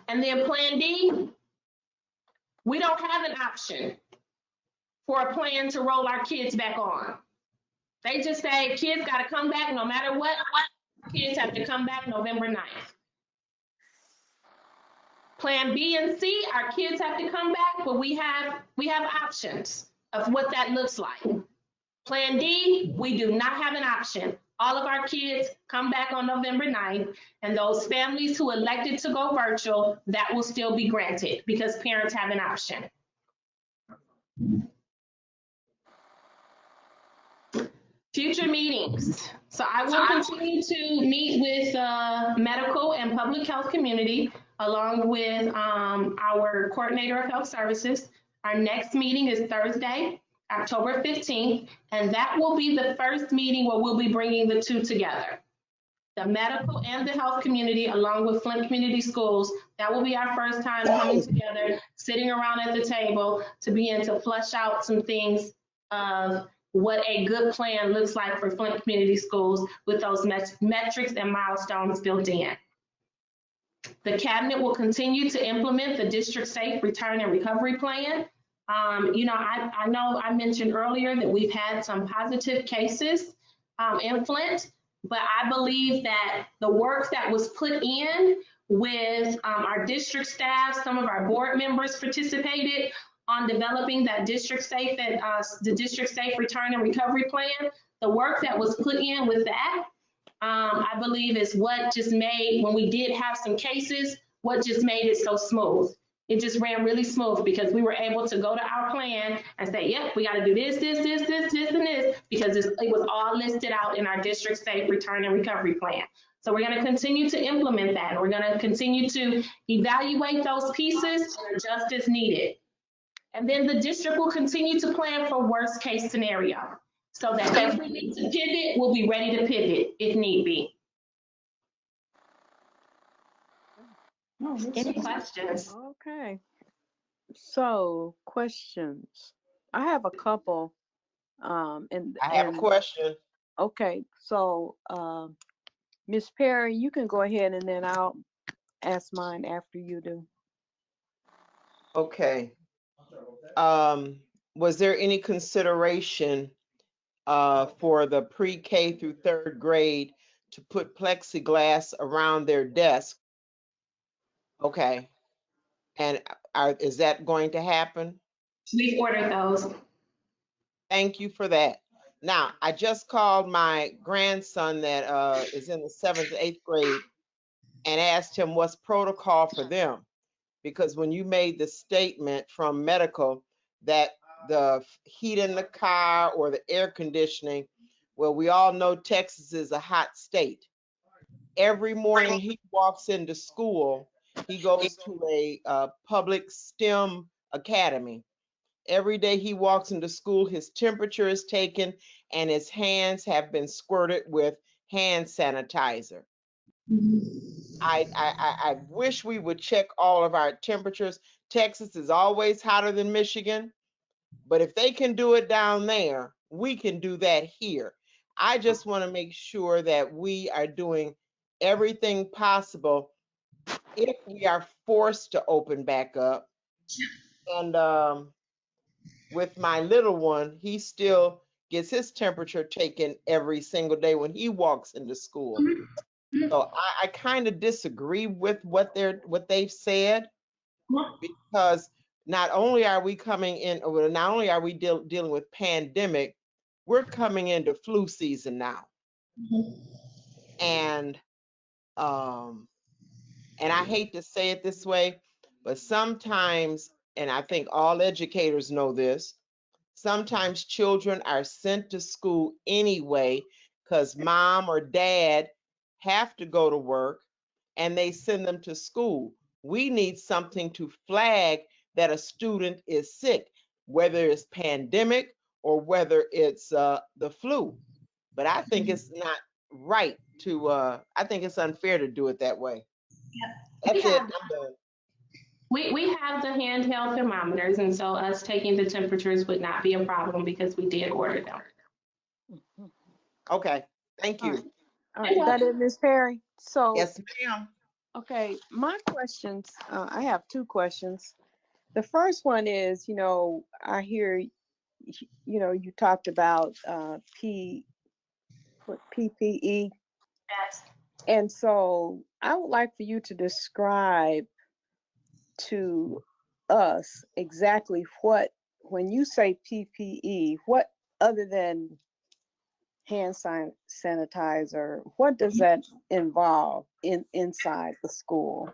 And then Plan D, we don't have an option for a plan to roll our kids back on. They just say kids got to come back no matter what. Kids have to come back November 9th. Plan B and C, our kids have to come back, but we have options of what that looks like. Plan D, we do not have an option. All of our kids come back on November 9th, and those families who elected to go virtual, that will still be granted because parents have an option. Future meetings. So I will continue to meet with medical and public health community along with our coordinator of health services. Our next meeting is Thursday, October 15th, and that will be the first meeting where we'll be bringing the two together. The medical and the health community along with Flint Community Schools, that will be our first time coming together, sitting around at the table to begin to flesh out some things of what a good plan looks like for Flint Community Schools with those metrics and milestones built in. The cabinet will continue to implement the district safe return and recovery plan. I know I mentioned earlier that we've had some positive cases in Flint, but I believe that the work that was put in with our district staff, some of our board members participated on developing that district safe and the district safe return and recovery plan. The work that was put in with that, I believe is what just made, when we did have some cases, what just made it so smooth. It just ran really smooth because we were able to go to our plan and say, yep, we got to do this, and this, because it was all listed out in our district safe return and recovery plan. So we're going to continue to implement that. We're going to continue to evaluate those pieces and adjust as needed. And then the district will continue to plan for worst case scenario so that if we need to pivot, we'll be ready to pivot if need be. Any questions? Okay. So questions. I have a couple. I have a question. Okay. So Ms. Perry, you can go ahead and then I'll ask mine after you do. Okay. Was there any consideration for the pre-K through third grade to put plexiglass around their desk? Okay. And is that going to happen? We've ordered those. Thank you for that. Now, I just called my grandson that is in the 7th and 8th grade and asked him what's protocol for them. Because when you made the statement from medical that the heat in the car or the air conditioning, well, we all know Texas is a hot state. Every morning he walks into school, he goes to a public STEM academy. Every day he walks into school, his temperature is taken and his hands have been squirted with hand sanitizer. I wish we would check all of our temperatures. Texas is always hotter than Michigan, but if they can do it down there, we can do that here. I just want to make sure that we are doing everything possible if we are forced to open back up. And with my little one, he still gets his temperature taken every single day when he walks into school. So I kind of disagree with what they've said, because not only are we coming in, or not only are we dealing with pandemic, we're coming into flu season now. And I hate to say it this way, but sometimes, and I think all educators know this, sometimes children are sent to school anyway because mom or dad have to go to work and they send them to school. We need something to flag that a student is sick, whether it's pandemic or whether it's the flu. But I think it's not right to, I think it's unfair to do it that way. That's it. I'm done. We have the handheld thermometers, and so us taking the temperatures would not be a problem because we did order them. Okay, thank you. All right, that is Ms. Perry. So yes, ma'am. Okay, my questions, I have two questions. The first one is, I hear, you talked about PPE. Yes. And so I would like for you to describe to us exactly what, when you say PPE, what other than hand sanitizer, what does that involve inside the school?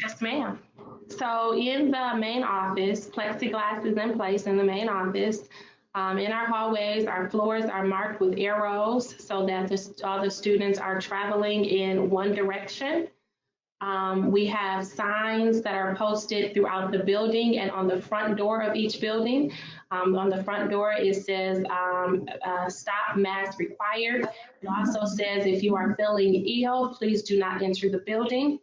Yes, ma'am. So in the main office, plexiglass is in place in the main office. In our hallways, our floors are marked with arrows so that all the students are traveling in one direction. We have signs that are posted throughout the building and on the front door of each building. On the front door, it says stop mask required. It also says if you are feeling ill, please do not enter the building.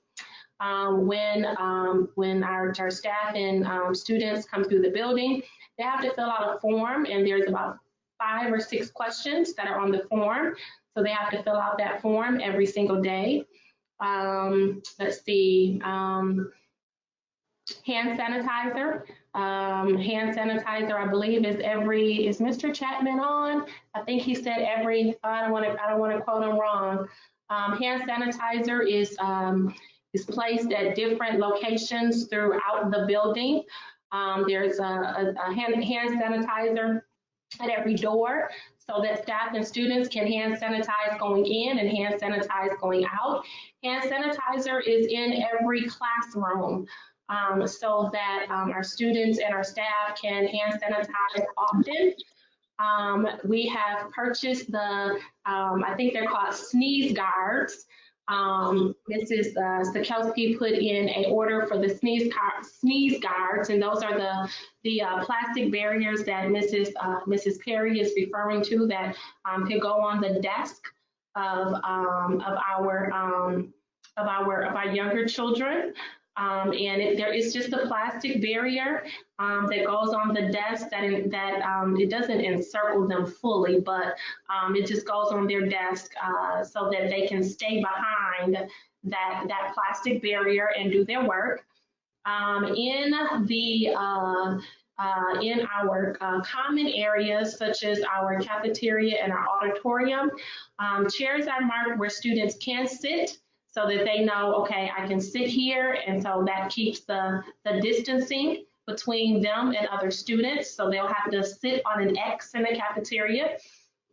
When our staff and students come through the building, they have to fill out a form, and there's about 5 or 6 questions that are on the form. So they have to fill out that form every single day. Let's see, hand sanitizer. Hand sanitizer, I believe, is Mr. Chapman on? I think he said every, I don't want to quote him wrong. Hand sanitizer is placed at different locations throughout the building. There's a hand sanitizer at every door so that staff and students can hand sanitize going in and hand sanitize going out. Hand sanitizer is in every classroom so that our students and our staff can hand sanitize often. We have purchased the, I think they're called sneeze guards. Mrs. Sakowski put in an order for the sneeze guards, and those are the plastic barriers that Mrs. Perry is referring to that could go on the desk of our younger children. There is just a plastic barrier that goes on the desk that it doesn't encircle them fully, but it just goes on their desk so that they can stay behind that plastic barrier and do their work. In our common areas, such as our cafeteria and our auditorium, chairs are marked where students can sit, so that they know, okay, I can sit here, and so that keeps the distancing between them and other students. So they'll have to sit on an X in the cafeteria.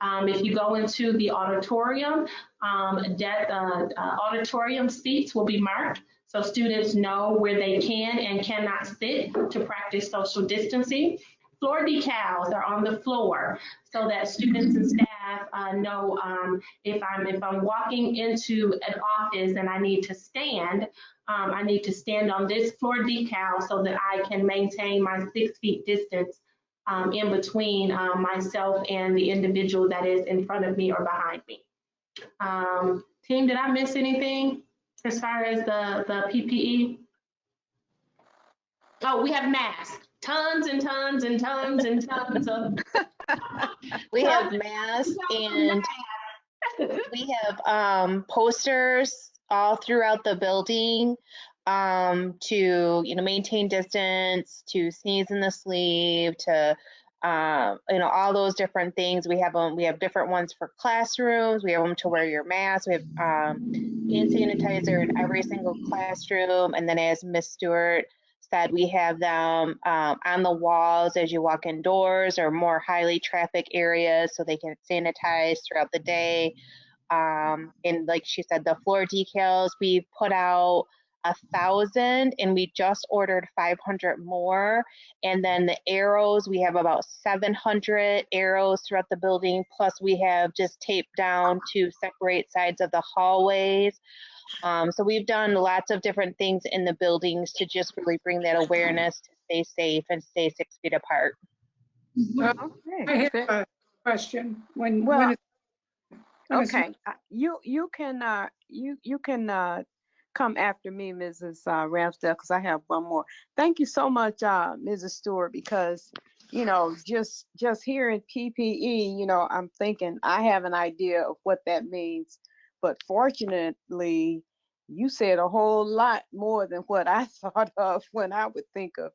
If you go into the auditorium, auditorium seats will be marked, so students know where they can and cannot sit to practice social distancing. Floor decals are on the floor so that students and staff know if I'm walking into an office and I need to stand on this floor decal so that I can maintain my 6 feet distance in between myself and the individual that is in front of me or behind me. Team, did I miss anything as far as the PPE? Oh, we have masks. Tons and tons and tons and tons of. We have masks, and we have posters all throughout the building to maintain distance, to sneeze in the sleeve, to all those different things. We have them. We have different ones for classrooms. We have them to wear your mask. We have hand sanitizer in every single classroom, and then as Miss Stewart said, we have them on the walls as you walk indoors or more highly trafficked areas so they can sanitize throughout the day. And like she said, the floor decals, we put out 1,000 and we just ordered 500 more. And then the arrows, we have about 700 arrows throughout the building. Plus we have just taped down to separate sides of the hallways. So we've done lots of different things in the buildings to just really bring that awareness to stay safe and stay 6 feet apart. I have a question. Okay, you can come after me, Mrs. Ramsdale, because I have one more. Thank you so much, Mrs. Stewart, because just hearing PPE, I'm thinking I have an idea of what that means, but fortunately, you said a whole lot more than what I thought of when I would think of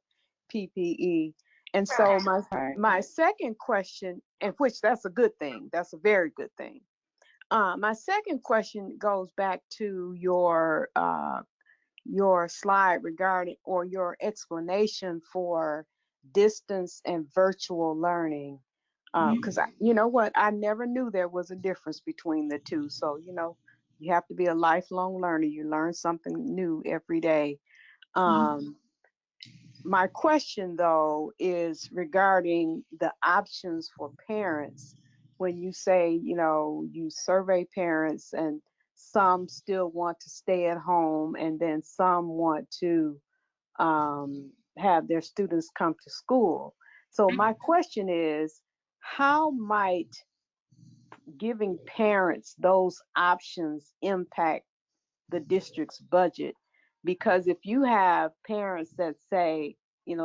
PPE. And so my second question, and which that's a good thing, that's a very good thing. My second question goes back to your slide regarding, or your explanation for distance and virtual learning. Because you know what, I never knew there was a difference between the two. So you have to be a lifelong learner. You learn something new every day. My question though is regarding the options for parents. When you say, you survey parents and some still want to stay at home and then some want to have their students come to school. So my question is, how might giving parents those options impact the district's budget? Because if you have parents that say,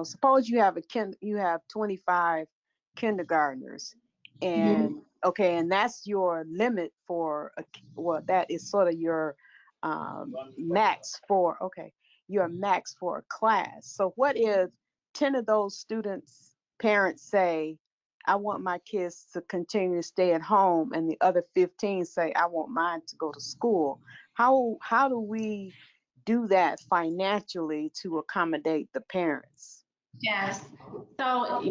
suppose you have 25 kindergartners And okay, and that's your limit for well, that is sort of your max for your max for a class. So what if 10 of those students parents say, I want my kids to continue to stay at home, and the other 15 say, I want mine to go to school? How do we do that financially to accommodate the parents? Yes. So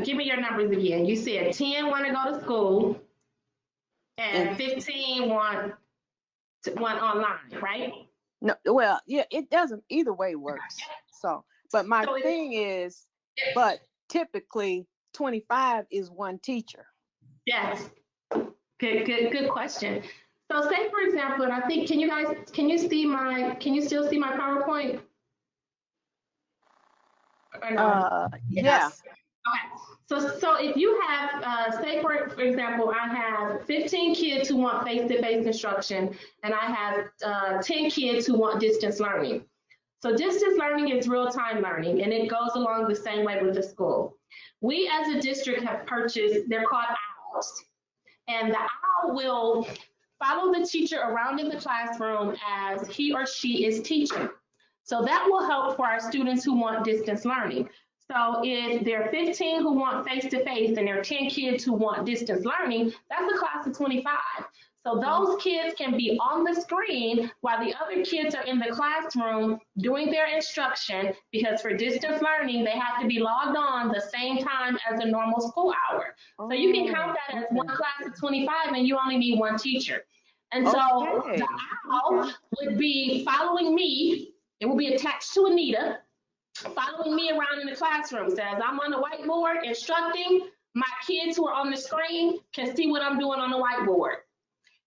give me your numbers again. You said 10 want to go to school and 15 want online, right? No, well, yeah, it doesn't, either way works. So, but my thing is, but typically 25 is one teacher. Yes. Good question. So say for example, and I think, can you still see my PowerPoint? Or no? Yeah. Okay. So if you have, say for example, I have 15 kids who want face-to-face instruction, and I have 10 kids who want distance learning. So distance learning is real-time learning, and it goes along the same way with the school. We as a district have purchased, they're called owls, and the owl will follow the teacher around in the classroom as he or she is teaching. So that will help for our students who want distance learning. So if there are 15 who want face-to-face and there are 10 kids who want distance learning, that's a class of 25. So those kids can be on the screen while the other kids are in the classroom doing their instruction, because for distance learning, they have to be logged on the same time as a normal school hour. So you can count that as one class of 25 and you only need one teacher. And so the owl would be following me. It will be attached to Anita, following me around in the classroom. So as I'm on the whiteboard instructing, my kids who are on the screen can see what I'm doing on the whiteboard.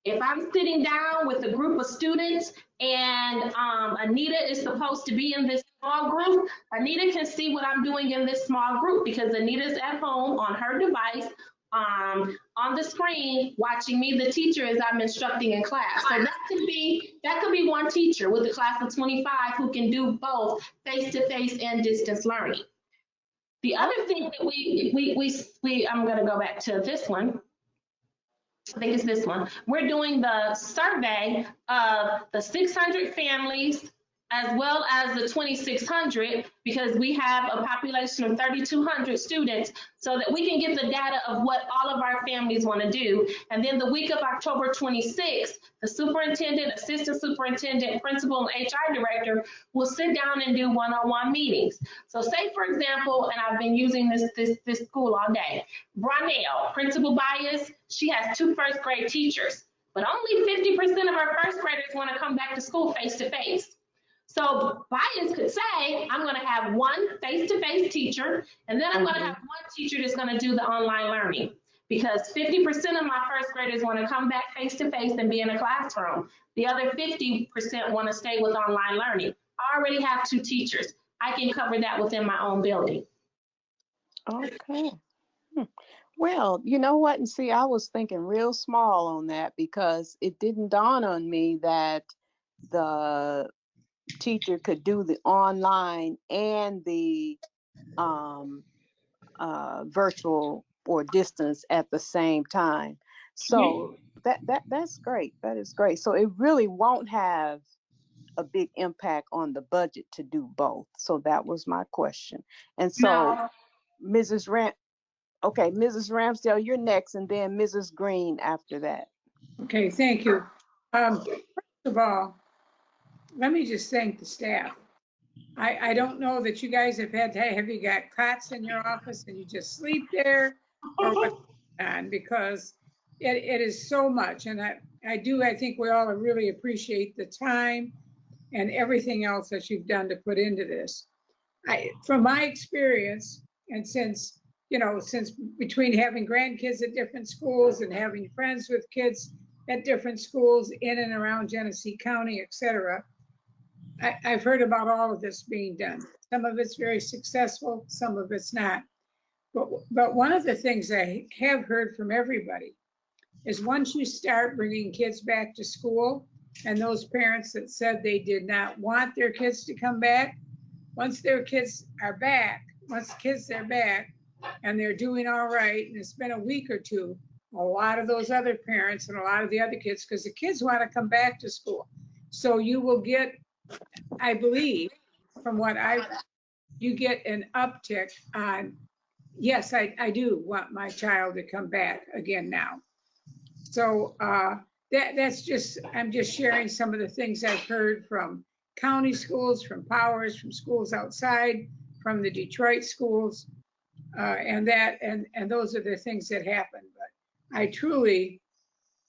If I'm sitting down with a group of students and Anita is supposed to be in this small group, Anita can see what I'm doing in this small group because Anita's at home on her device, on the screen, watching me, the teacher, as I'm instructing in class. So that could be one teacher with a class of 25 who can do both face-to-face and distance learning. The other thing that I'm going to go back to this one. I think it's this one. We're doing the survey of the 600 families as well as the 2,600, because we have a population of 3,200 students, so that we can get the data of what all of our families want to do. And then the week of October 26th, the superintendent, assistant superintendent, principal, and HR director will sit down and do one-on-one meetings. So say, for example, and I've been using this school all day, Brunel, principal bias, she has 2 first grade teachers, but only 50% of her first graders want to come back to school face-to-face. So bias could say, I'm going to have one face-to-face teacher, and then I'm going to have one teacher that's going to do the online learning, because 50% of my first graders want to come back face-to-face and be in a classroom. The other 50% want to stay with online learning. I already have 2 teachers. I can cover that within my own building. Okay. Well, you know what? And see, I was thinking real small on that, because it didn't dawn on me that the teacher could do the online and the virtual or distance at the same time. So that's great. That is great. So it really won't have a big impact on the budget to do both. So that was my question. And so Mrs. Ramsdale, you're next, and then Mrs. Green after that. Okay, thank you. First of all, let me just thank the staff. I don't know that you guys have you got cots in your office and you just sleep there, or what's going on, because it is so much. And I think we all really appreciate the time and everything else that you've done to put into this. From my experience, and since between having grandkids at different schools and having friends with kids at different schools in and around Genesee County, etc., I've heard about all of this being done. Some of it's very successful, some of it's not. But one of the things I have heard from everybody is, once you start bringing kids back to school, and those parents that said they did not want their kids to come back, once their kids are back, and they're doing all right, and it's been a week or two, a lot of those other parents and a lot of the other kids, because the kids want to come back to school. So you will get, I believe, from what you get an uptick on, yes, I do want my child to come back again now. So that's just, I'm just sharing some of the things I've heard from county schools, from Powers, from schools outside, from the Detroit schools, and those are the things that happen. But I truly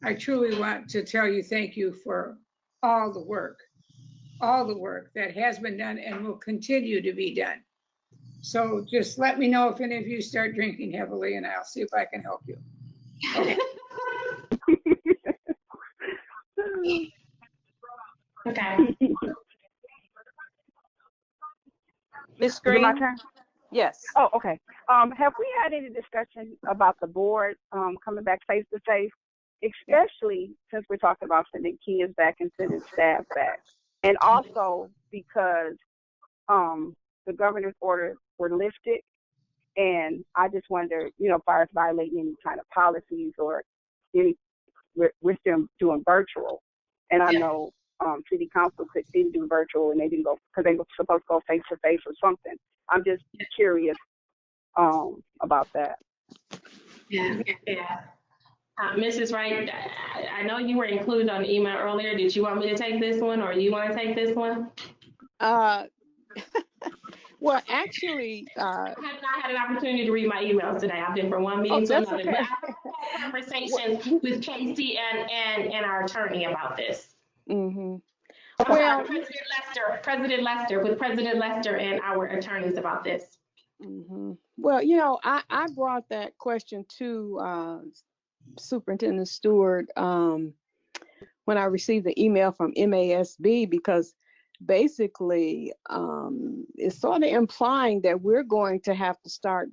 want to tell you thank you for all the work that has been done and will continue to be done. So just let me know if any of you start drinking heavily, and I'll see if I can help you. Okay. Okay. Miss Green? My turn? Yes. Oh, okay. Have we had any discussion about the board coming back face to face, especially since we're talking about sending kids back and sending staff back, and also because the governor's orders were lifted, and I just wonder, as far as violating any kind of policies or any, we're still doing virtual, and I know city council didn't do virtual and they didn't go because they were supposed to go face to face or something. I'm just curious about that. Yeah. Mrs. Wright, I know you were included on the email earlier. Did you want me to take this one, or you want to take this one? Well, actually, I have not had an opportunity to read my emails today. I've been from one meeting to another. Okay. But I've had conversations with Casey and our attorney about this. Mm-hmm. Well, President Lester and our attorneys about this. Mm-hmm. Well, I brought that question to Superintendent Stewart when I received the email from MASB, because basically it's sort of implying that we're going to have to start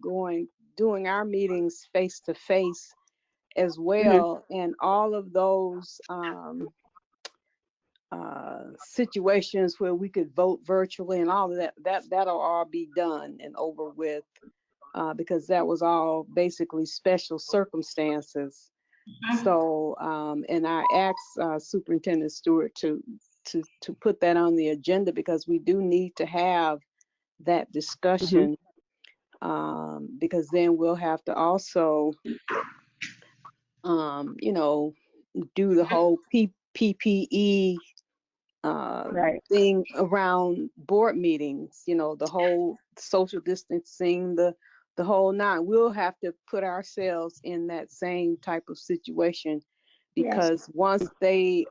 doing our meetings face to face as well, and all of those situations where we could vote virtually and all of that'll all be done and over with, because that was all basically special circumstances. So and I asked Superintendent Stewart to put that on the agenda, because we do need to have that discussion, because then we'll have to also do the whole PPE thing around board meetings, the whole social distancing, the whole nine. We'll have to put ourselves in that same type of situation, because once they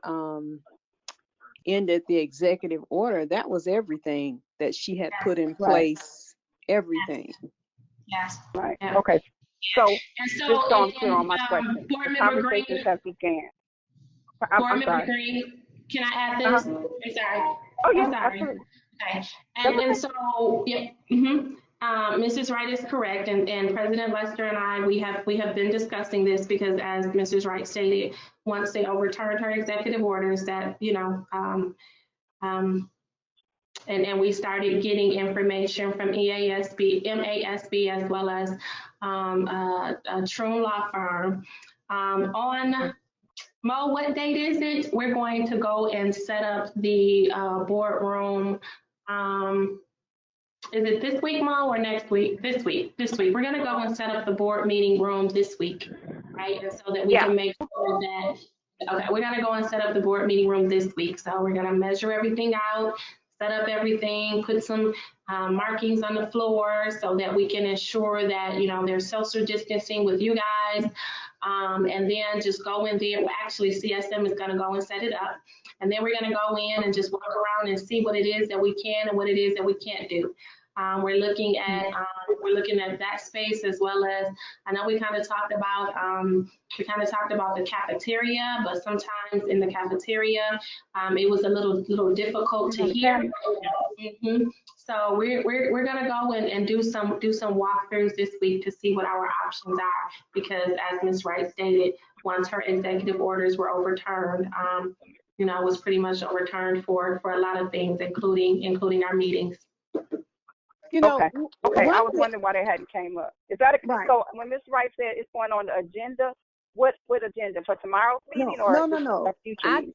ended the executive order, that was everything that she had put in place, everything. Yes. Right. Okay. So just so I'm clear on my question. Board Member Green, have began. Board Member Green, can I add this? I'm sorry. Oh, yeah. I'm sorry. Okay. And so, yeah. Mrs. Wright is correct, and President Lester and I, we have been discussing this, because as Mrs. Wright stated, once they overturned her executive orders, that and we started getting information from MASB, as well as a Troon Law Firm. On Mo, what date is it? We're going to go and set up the boardroom. Is it this week, Mo, or next week? This week. We're going to go and set up the board meeting room this week, right? And so that we can make sure that, okay, we're going to go and set up the board meeting room this week. So we're going to measure everything out, set up everything, put some markings on the floor so that we can ensure that, there's social distancing with you guys. And then just go in there. Well, actually, CSM is going to go and set it up. And then we're going to go in and just walk around and see what it is that we can and what it is that we can't do. We're looking at that space, as well as, I know we kind of talked about the cafeteria, but sometimes in the cafeteria it was a little difficult to hear. So we're gonna go and do some walkthroughs this week to see what our options are, because as Ms. Wright stated, once her executive orders were overturned, it was pretty much overturned for a lot of things, including our meetings. Okay. I was wondering why they hadn't came up. Is that so? When Ms. Wright said it's going on the agenda, What agenda for tomorrow's meeting or No. a future meeting?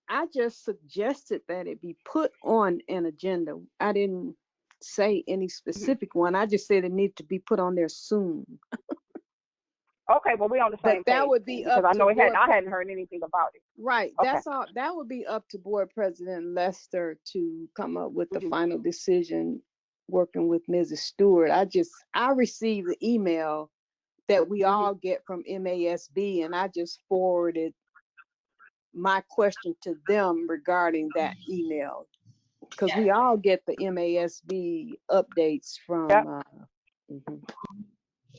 I just suggested that it be put on an agenda. I didn't say any specific one. I just said it needed to be put on there soon. Okay, well, we're on the same But that page would be because up I know to I hadn't heard anything about it. Right. Okay. That's all. That would be up to Board President Lester to come up with the final decision, working with Mrs. Stewart. I received the email that we all get from MASB, and I just forwarded my question to them regarding that email, because we all get the MASB updates from.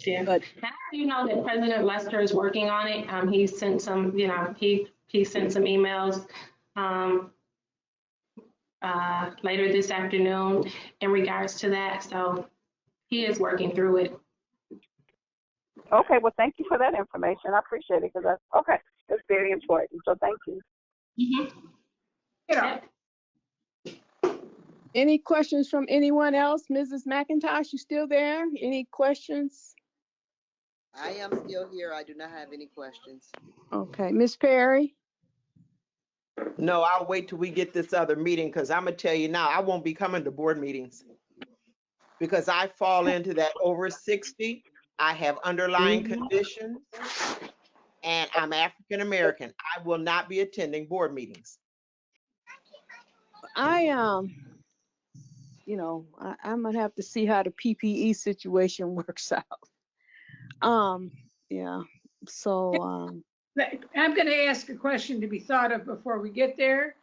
Yeah. But how do you know that President Lester is working on it? He sent some, he sent some emails later this afternoon in regards to that. So he is working through it. Okay, well, thank you for that information. I appreciate it because that's very important. So thank you. Yeah. any questions from anyone else? Mrs. McIntosh, you still there? Any questions? I am still here. I do not have any questions. Okay, Ms. Perry? No, I'll wait till we get this other meeting, because I'm gonna tell you now, I won't be coming to board meetings because I fall into that over 60. I have underlying conditions and I'm African American. I will not be attending board meetings. I'm gonna have to see how the PPE situation works out. Yeah. So I'm going to ask a question to be thought of before we get there,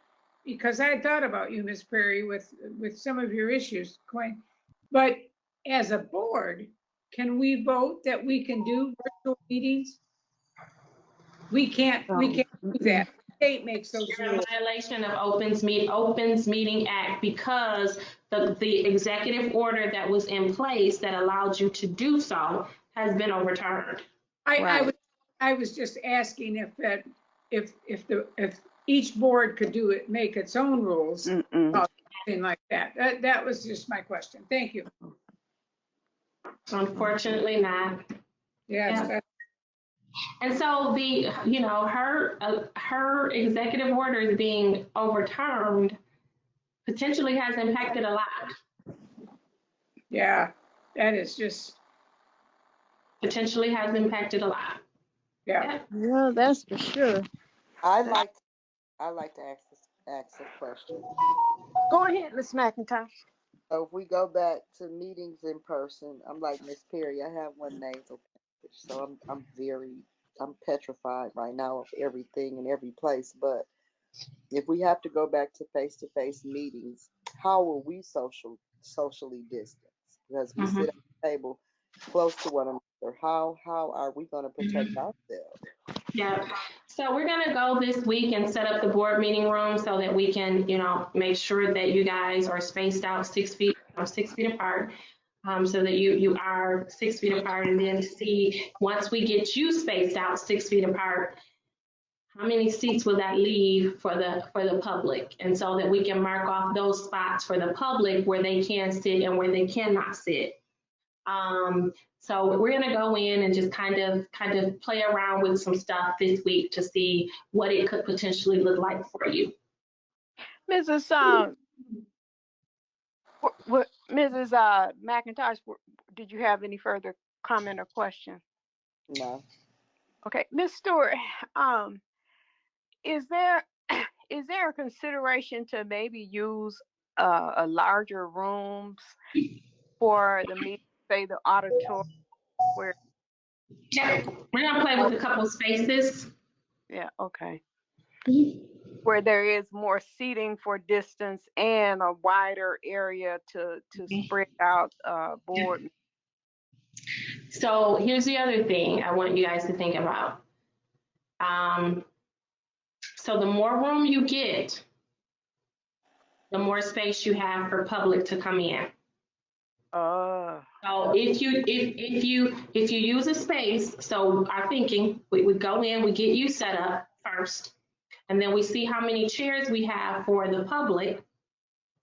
because I thought about you, Ms. Perry, with some of your issues, Quinn. But as a board, can we vote that we can do virtual meetings? We can't do that. The state makes those You're in rules. violation of Opens Meeting Act because the executive order that was in place that allowed you to do so has been overturned. I was just asking if each board could do it, make its own rules, something like that. That was just my question. Thank you. Unfortunately not. Yes. Yeah. And so her executive orders being overturned potentially has impacted a lot. Yeah, that is just. Potentially has impacted a lot. Yeah. Yeah, that's for sure. I'd like to ask a question. Go ahead, Ms. McIntosh. So if we go back to meetings in person, I'm like Miss Perry. I have one nasal passage, so I'm petrified right now of everything and every place. But if we have to go back to face-to-face meetings, how will we socially distance? Because we sit at the table close to one another. How are we going to protect ourselves? Yeah. So we're going to go this week and set up the board meeting room so that we can, make sure that you guys are spaced out 6 feet apart, so that you are 6 feet apart, and then see, once we get you spaced out 6 feet apart, how many seats will that leave for the public? And so that we can mark off those spots for the public where they can sit and where they cannot sit. So we're going to go in and just kind of play around with some stuff this week to see what it could potentially look like for you. Mrs. McIntosh, did you have any further comment or question? No. Okay, Ms. Stewart, is there a consideration to maybe use a larger rooms for the meeting, say the auditorium, where? Yeah, we're gonna play with a couple spaces. Yeah, okay. Where there is more seating for distance and a wider area to spread out board. So here's the other thing I want you guys to think about. So the more room you get, the more space you have for public to come in. So if you use a space, so our thinking, we would go in, we get you set up first, and then we see how many chairs we have for the public,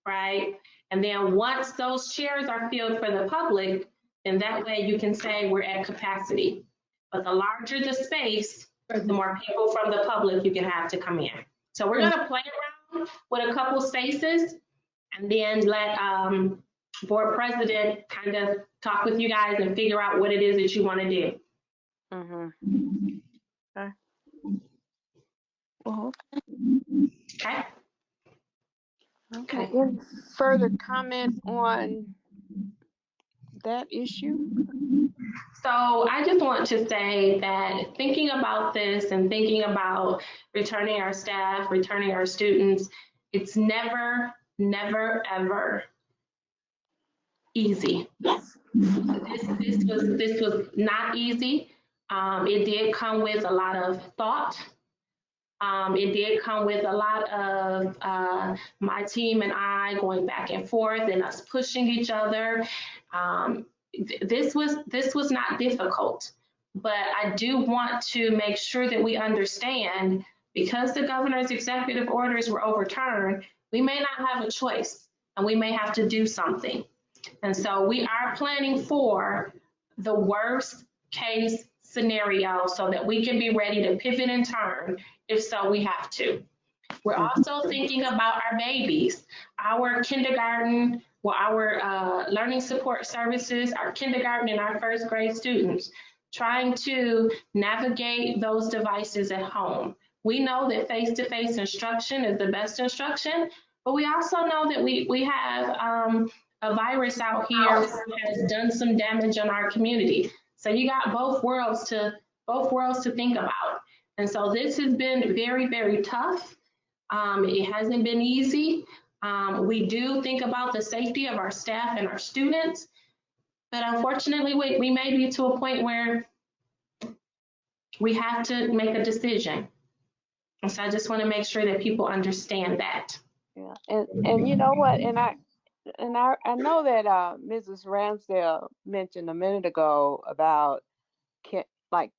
right? And then once those chairs are filled for the public, then that way you can say we're at capacity. But the larger the space, the more people from the public you can have to come in. So we're gonna play around with a couple spaces and then let board president kind of talk with you guys and figure out what it is that you want to do. Mm-hmm. Okay. Well, Okay. okay. Any further comment on that issue? So I just want to say that thinking about this and thinking about returning our staff, returning our students, it's never, never, ever easy. This was not easy. It did come with a lot of thought. It did come with a lot of my team and I going back and forth and us pushing each other. This was not difficult, but I do want to make sure that we understand, because the governor's executive orders were overturned, we may not have a choice and we may have to do something. And so we are planning for the worst case scenario so that we can be ready to pivot and turn if so we have to. We're also thinking about our babies, our kindergarten, well, our learning support services, our kindergarten and our first grade students, trying to navigate those devices at home. We know that face-to-face instruction is the best instruction, but we also know that we have a virus out here that has done some damage on our community. So you got both worlds to think about. And so this has been very, very tough. It hasn't been easy. We do think about the safety of our staff and our students, but unfortunately, we may be to a point where we have to make a decision. And so I just want to make sure that people understand that. Yeah, and you know what, and I know that Mrs. Ramsdale mentioned a minute ago about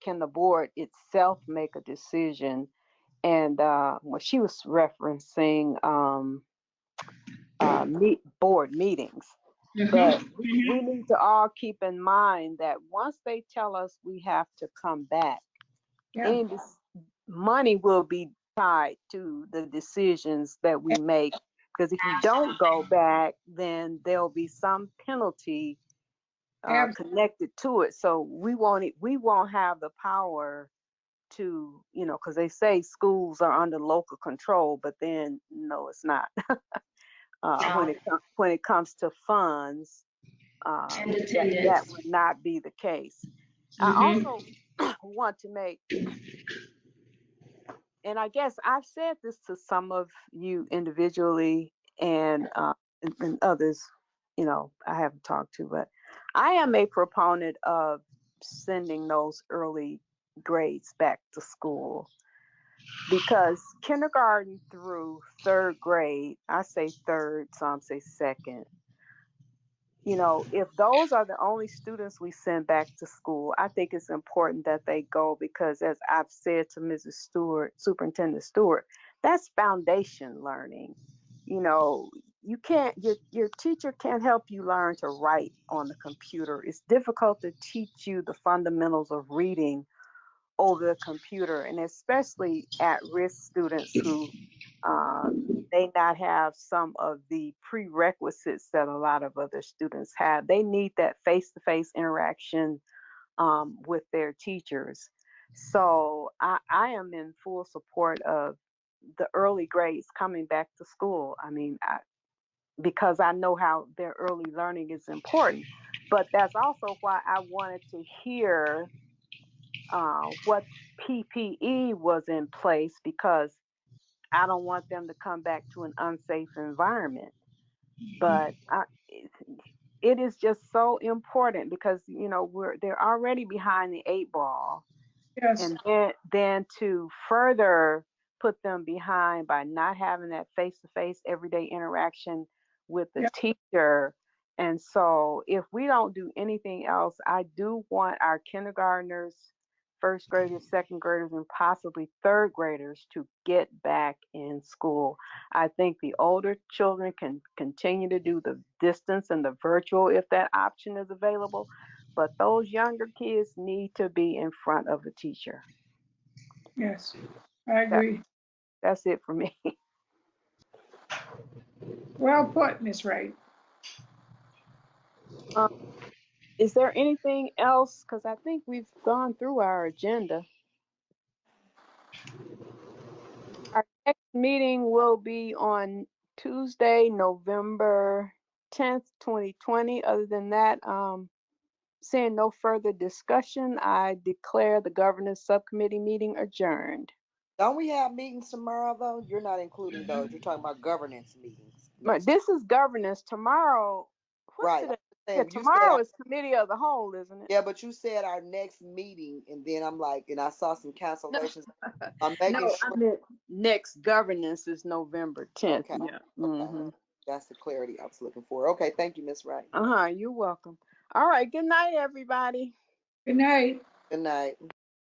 can the board itself make a decision, and well, she was referencing board meetings. But we need to all keep in mind that once they tell us we have to come back, any money will be tied to the decisions that we make. Because if you don't go back, then there'll be some penalty connected to it. So we won't have the power to, because they say schools are under local control, but then no, it's not. When it comes to funds, that would not be the case. I also want to make, and I guess I've said this to some of you individually and others, I haven't talked to, but I am a proponent of sending those early grades back to school, because kindergarten through third grade, I say third, some say second, if those are the only students we send back to school, I think it's important that they go, because as I've said to Mrs. Stewart, Superintendent Stewart, that's foundation learning. You can't, your teacher can't help you learn to write on the computer. It's difficult to teach you the fundamentals of reading over the computer, and especially at-risk students who may not have some of the prerequisites that a lot of other students have. They need that face-to-face interaction with their teachers. So I am in full support of the early grades coming back to school. I mean, because I know how their early learning is important. But that's also why I wanted to hear what PPE was in place, because I don't want them to come back to an unsafe environment. But it is just so important, because they're already behind the 8 ball. Yes. And then to further put them behind by not having that face-to-face everyday interaction with the teacher. And so if we don't do anything else, I do want our kindergartners, first graders, second graders, and possibly third graders to get back in school. I think the older children can continue to do the distance and the virtual if that option is available, but those younger kids need to be in front of the teacher. Yes, I agree. That's it for me. Well put, Ms. Wright. Is there anything else? Because I think we've gone through our agenda. Our next meeting will be on Tuesday, November 10th, 2020. Other than that, seeing no further discussion, I declare the governance subcommittee meeting adjourned. Don't we have meetings tomorrow though? You're not including those. You're talking about governance meetings. This is governance. Tomorrow, Right. Yeah, tomorrow is committee of the whole, isn't it? Yeah, but you said our next meeting, and then I'm like, and I saw some cancellations. I'm making No, sure. I meant next governance is November 10th. Okay. Yeah. Okay. That's the clarity I was looking for. Okay, thank you, Ms. Wright. You're welcome. All right. Good night, everybody. Good night. Good night.